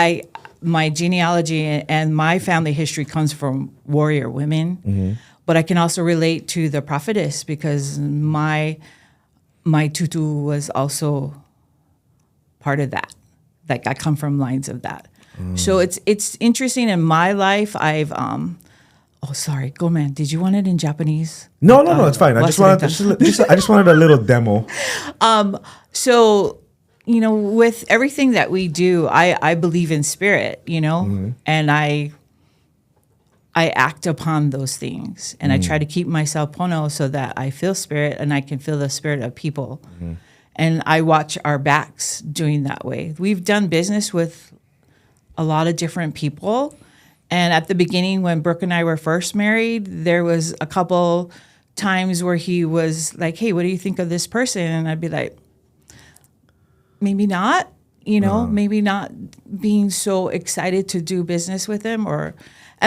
Speaker 3: my genealogy and my family history comes from warrior women. But I can also relate to the prophetess because my tutu was also part of that. Like I come from lines of that. So it's interesting in my life. I've oh sorry, go man. Did you want it in Japanese?
Speaker 1: No, it's fine. I just wanted a little demo.
Speaker 3: So with everything that we do, I believe in spirit, and I act upon those things, and I try to keep myself pono so that I feel spirit and I can feel the spirit of people. And I watch our backs doing that way. We've done business with a lot of different people. And at the beginning, when Brook and I were first married, there was a couple times where he was like, hey, what do you think of this person? And I'd be like, maybe not, maybe not being so excited to do business with him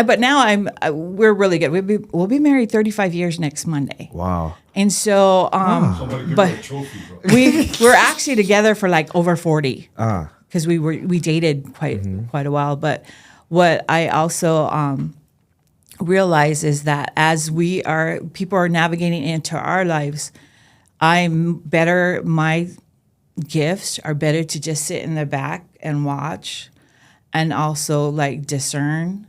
Speaker 3: but now we're really good. We'll be married 35 years next Monday.
Speaker 1: Wow.
Speaker 3: And so,
Speaker 2: Somebody give
Speaker 3: but
Speaker 2: her a trophy, bro.
Speaker 3: we're actually together for like over 40 because we dated quite a while. But what I also realize is that as people are navigating into our lives, my gifts are better to just sit in the back and watch and also like discern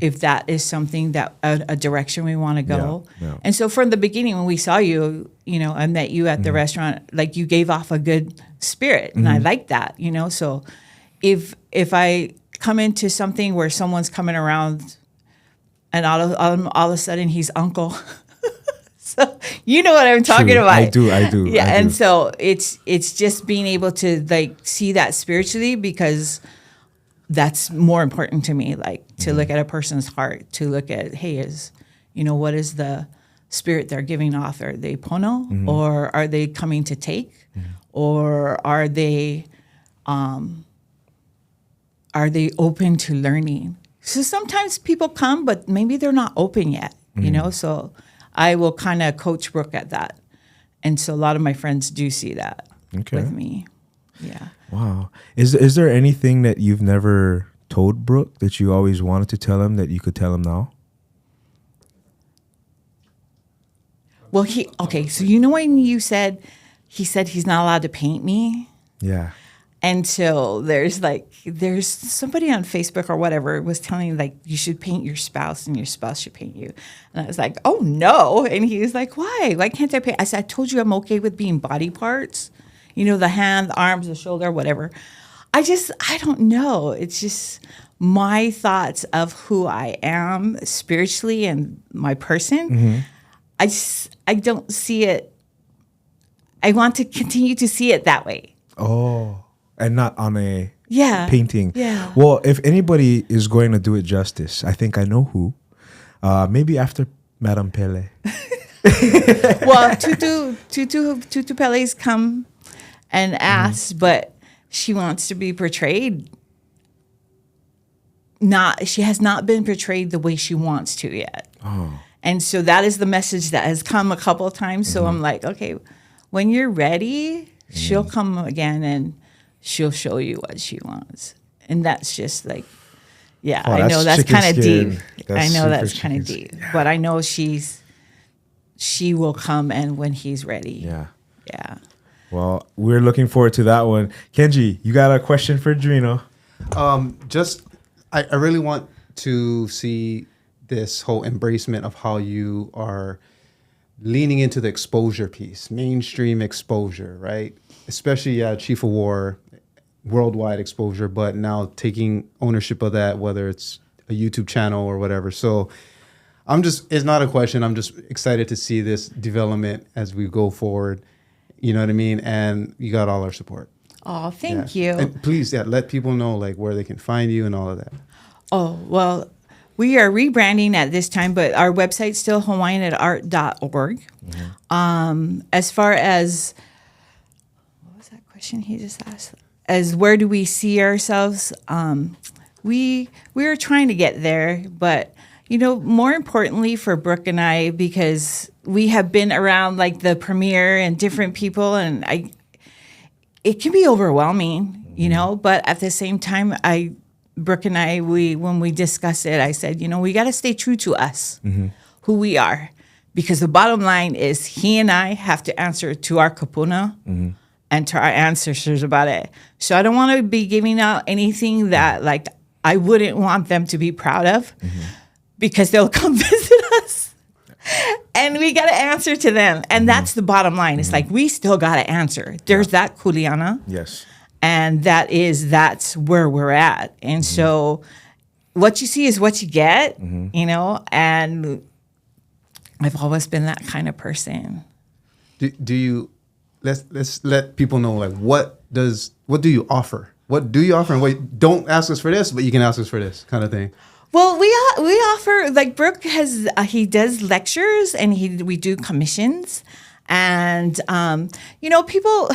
Speaker 3: if that is something that a direction we want to go.
Speaker 1: Yeah.
Speaker 3: And so from the beginning, when we saw you, I met you at the restaurant, like you gave off a good spirit and I like that, so if I come into something where someone's coming around and all of a sudden he's uncle. So you know what I'm talking about.
Speaker 1: I do.
Speaker 3: Yeah, and so it's just being able to like see that spiritually because that's more important to me. Like to look at a person's heart, to look at what is the spirit they're giving off? Are they pono or are they coming to take, or are they open to learning? So sometimes people come, but maybe they're not open yet. So I will kind of coach Brook at that. And so a lot of my friends do see that with me. Yeah.
Speaker 1: Wow. Is there anything that you've never told Brook that you always wanted to tell him that you could tell him now?
Speaker 3: Well, so when you said, he said he's not allowed to paint me.
Speaker 1: Yeah.
Speaker 3: And so there's somebody on Facebook or whatever was telling like you should paint your spouse and your spouse should paint you. And I was like, oh no. And he was like, why? Why can't I paint? I said, I told you I'm okay with being body parts. The hand, the arms, the shoulder, whatever. I don't know. It's just my thoughts of who I am spiritually and my person. I don't see it. I want to continue to see it that way.
Speaker 1: Oh. And not on a painting.
Speaker 3: Yeah.
Speaker 1: Well, if anybody is going to do it justice, I think I know who. Maybe after Madame Pele.
Speaker 3: Well, Tūtū Pele's come and asked, but she wants to be portrayed. She has not been portrayed the way she wants to yet.
Speaker 1: Oh.
Speaker 3: And so that is the message that has come a couple of times. So I'm like, okay, when you're ready, she'll come again and she'll show you what she wants. And that's just like, yeah,
Speaker 1: Oh,
Speaker 3: I know that's
Speaker 1: chicken
Speaker 3: kind of
Speaker 1: skin.
Speaker 3: deep.
Speaker 1: That's
Speaker 3: I know
Speaker 1: super
Speaker 3: that's kind of
Speaker 1: chicken
Speaker 3: deep.
Speaker 1: skin.
Speaker 3: But I know she will come and when he's ready.
Speaker 1: Yeah.
Speaker 3: Yeah.
Speaker 1: Well, we're looking forward to that one. Kenji, you got a question for Drena?
Speaker 4: I really want to see this whole embracement of how you are leaning into the exposure piece, mainstream exposure, right? Especially Chief of War, worldwide exposure, but now taking ownership of that, whether it's a YouTube channel or whatever. So it's not a question. I'm just excited to see this development as we go forward. You know what I mean? And you got all our support.
Speaker 3: Oh, thank you.
Speaker 4: And please, let people know like where they can find you and all of that.
Speaker 3: Oh, well, we are rebranding at this time, but our website's still hawaiianatart.org. As far as, what was that question he just asked? As where do we see ourselves? We are trying to get there, but, more importantly for Brook and I, because we have been around like the premiere and different people, and it can be overwhelming, but at the same time, Brook and I, when we discussed it, I said, we got to stay true to us, who we are, because the bottom line is he and I have to answer to our Kupuna and to our ancestors about it. So I don't want to be giving out anything that like I wouldn't want them to be proud of, because they'll come visit us. And we got to answer to them. And that's the bottom line. It's like, we still got to answer. There's that Kuleana.
Speaker 1: Yes.
Speaker 3: And that's where we're at. And so what you see is what you get, and I've always been that kind of person.
Speaker 4: Do you, let's let people know, like, what do you offer? What do you offer? And wait, don't ask us for this, but you can ask us for this kind of thing.
Speaker 3: Well, we offer, like Brook has, he does lectures and we do commissions. And, people,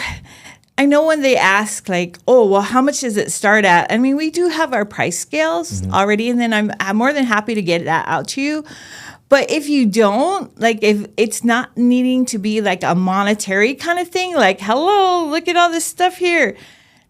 Speaker 3: I know when they ask like, oh, well, how much does it start at? I mean, we do have our price scales already. And then I'm more than happy to get that out to you. But if you don't, like if it's not needing to be like a monetary kind of thing, like, hello, look at all this stuff here.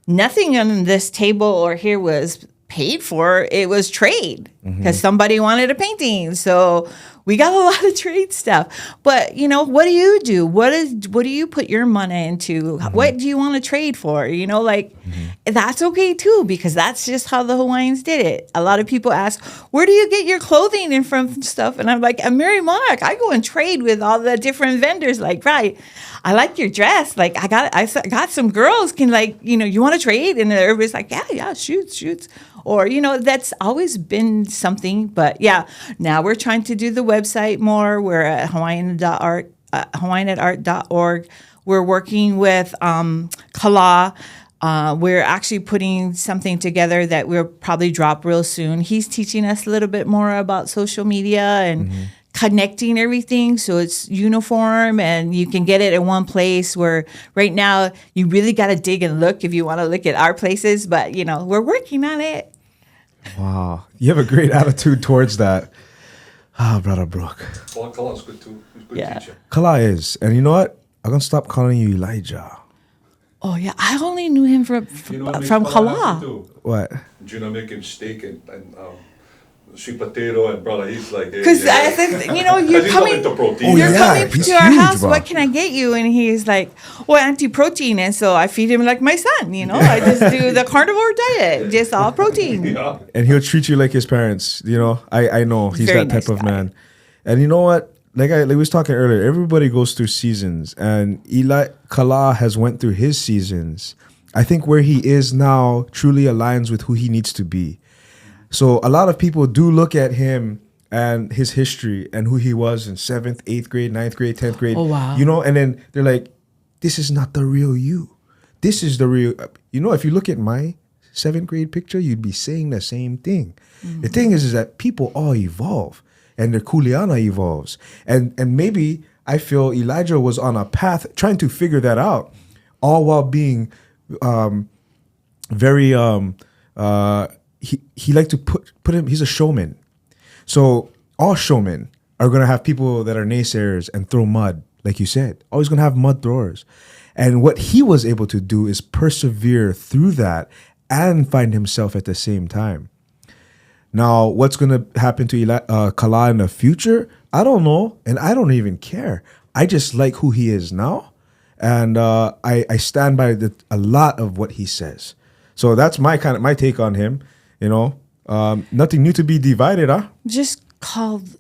Speaker 3: Nothing on this table or here was paid for. It was trade because somebody wanted a painting. So we got a lot of trade stuff. But, what do you do? What do you put your money into? What do you want to trade for? That's okay too, because that's just how the Hawaiians did it. A lot of people ask, where do you get your clothing and from stuff? And I'm like, I'm Mary Monarch. I go and trade with all the different vendors. Like, right, I like your dress. Like, I got some girls can you want to trade? And everybody's like, yeah, shoots. Or, that's always been something. But yeah, now we're trying to do the website more. We're at hawaiianatart.org. We're working with Kala. We're actually putting something together that we'll probably drop real soon. He's teaching us a little bit more about social media and connecting everything so it's uniform and you can get it in one place, where right now you really got to dig and look if you want to look at our places. But, we're working on it.
Speaker 1: Wow. You have a great attitude towards that. Brother Brook.
Speaker 2: Well, Kala's good too. He's a good teacher.
Speaker 1: Kala is. And you know what? I'm going to stop calling you Elijah.
Speaker 3: Oh, yeah. I only knew him from Kala.
Speaker 1: What?
Speaker 2: Drena make him steak and sweet potato, and brother, he's like,
Speaker 3: because I said, you're coming to our house. Bro. What can I get you? And he's like, well, anti-protein, and so I feed him like my son. I just do the carnivore diet, just all protein.
Speaker 2: Yeah.
Speaker 1: And he'll treat you like his parents. I know he's
Speaker 3: Very
Speaker 1: that type
Speaker 3: nice
Speaker 1: of
Speaker 3: guy.
Speaker 1: man. And you know what? Like we was talking earlier, everybody goes through seasons, and Kala has went through his seasons. I think where he is now truly aligns with who he needs to be. So a lot of people do look at him and his history and who he was in 7th, 8th grade, 9th grade, 10th grade.
Speaker 3: Oh, wow.
Speaker 1: And then they're like, this is not the real you. This is the real, if you look at my 7th grade picture, you'd be saying the same thing. The thing is that people all evolve. and their Kuleana evolves. And maybe I feel Elijah was on a path trying to figure that out, all while being very he liked to put him, he's a showman. So all showmen are going to have people that are naysayers and throw mud, like you said. Always going to have mud throwers. And what he was able to do is persevere through that and find himself at the same time. Now, what's going to happen to Kala in the future? I don't know, and I don't even care. I just like who he is now, and I stand by a lot of what he says. So that's my take on him. You know, nothing new to be divided, huh?
Speaker 3: Just called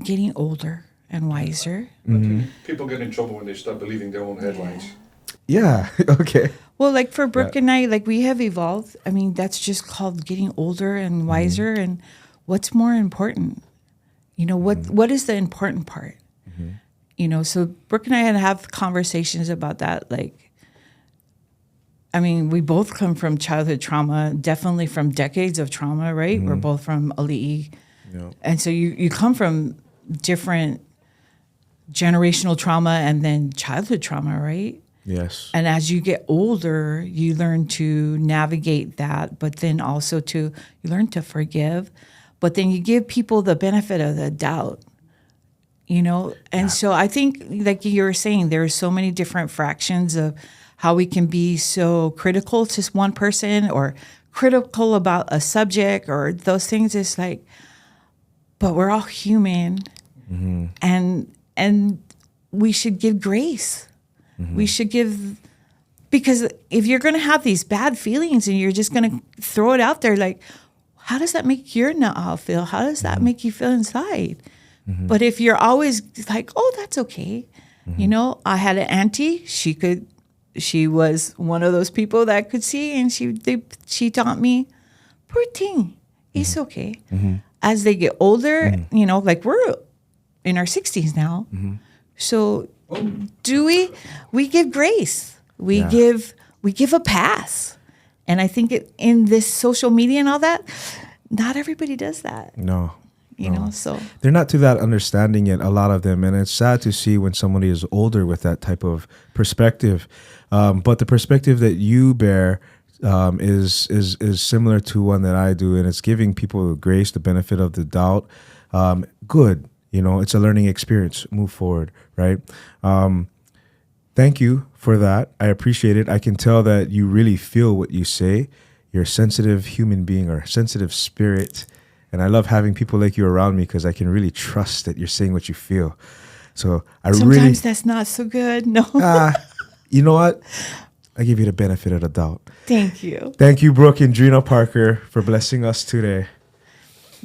Speaker 3: getting older and wiser.
Speaker 2: People get in trouble when they start believing their own headlines.
Speaker 1: Yeah. Okay.
Speaker 3: Well, like for Brook and I, like we have evolved. I mean, that's just called getting older and wiser. And what's more important? You know, what is the important part? You know, so Brook and I have conversations about that. Like, I mean, we both come from childhood trauma, definitely from decades of trauma, right? We're both from Ali'i.
Speaker 1: Yeah.
Speaker 3: And so you come from different generational trauma and then childhood trauma, right?
Speaker 1: Yes.
Speaker 3: And as you get older, you learn to navigate that, but then also you learn to forgive, but then you give people the benefit of the doubt, you know? And so I think, like you were saying, there are so many different fractions of how we can be so critical to one person or critical about a subject or those things. It's like, but we're all human, and we should give grace. We should give, because if you're going to have these bad feelings and you're just going to throw it out there, like, how does that make your na'au feel? How does that make you feel inside? But if you're always like, oh, that's okay. You know, I had an auntie, she was one of those people that could see, and she taught me, poor thing, it's okay. As they get older, you know, like we're in our 60s now. So do we give grace. We give a pass. And I think in this social media and all that, not everybody does that.
Speaker 1: No.
Speaker 3: You know, so
Speaker 1: they're not to that understanding yet, a lot of them. And it's sad to see when somebody is older with that type of perspective. But the perspective that you bear is similar to one that I do, and it's giving people grace, the benefit of the doubt. Good, you know, it's a learning experience. Move forward, right? Thank you for that. I appreciate it. I can tell that you really feel what you say. You're a sensitive human being or a sensitive spirit, and I love having people like you around me because I can really trust that you're saying what you feel. So
Speaker 3: sometimes that's not so good. No.
Speaker 1: You know what? I give you the benefit of the doubt.
Speaker 3: Thank you.
Speaker 1: Thank you, Brook and Drena Parker, for blessing us today.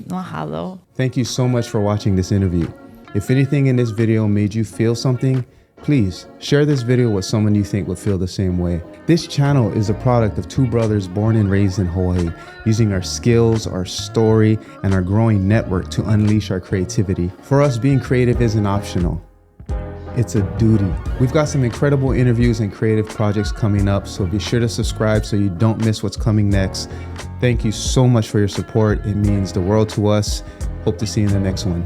Speaker 3: Mahalo.
Speaker 4: Thank you so much for watching this interview. If anything in this video made you feel something, please share this video with someone you think would feel the same way. This channel is a product of two brothers born and raised in Hawaii, using our skills, our story, and our growing network to unleash our creativity. For us, being creative isn't optional. It's a duty. We've got some incredible interviews and creative projects coming up, so be sure to subscribe so you don't miss what's coming next. Thank you so much for your support. It means the world to us. Hope to see you in the next one.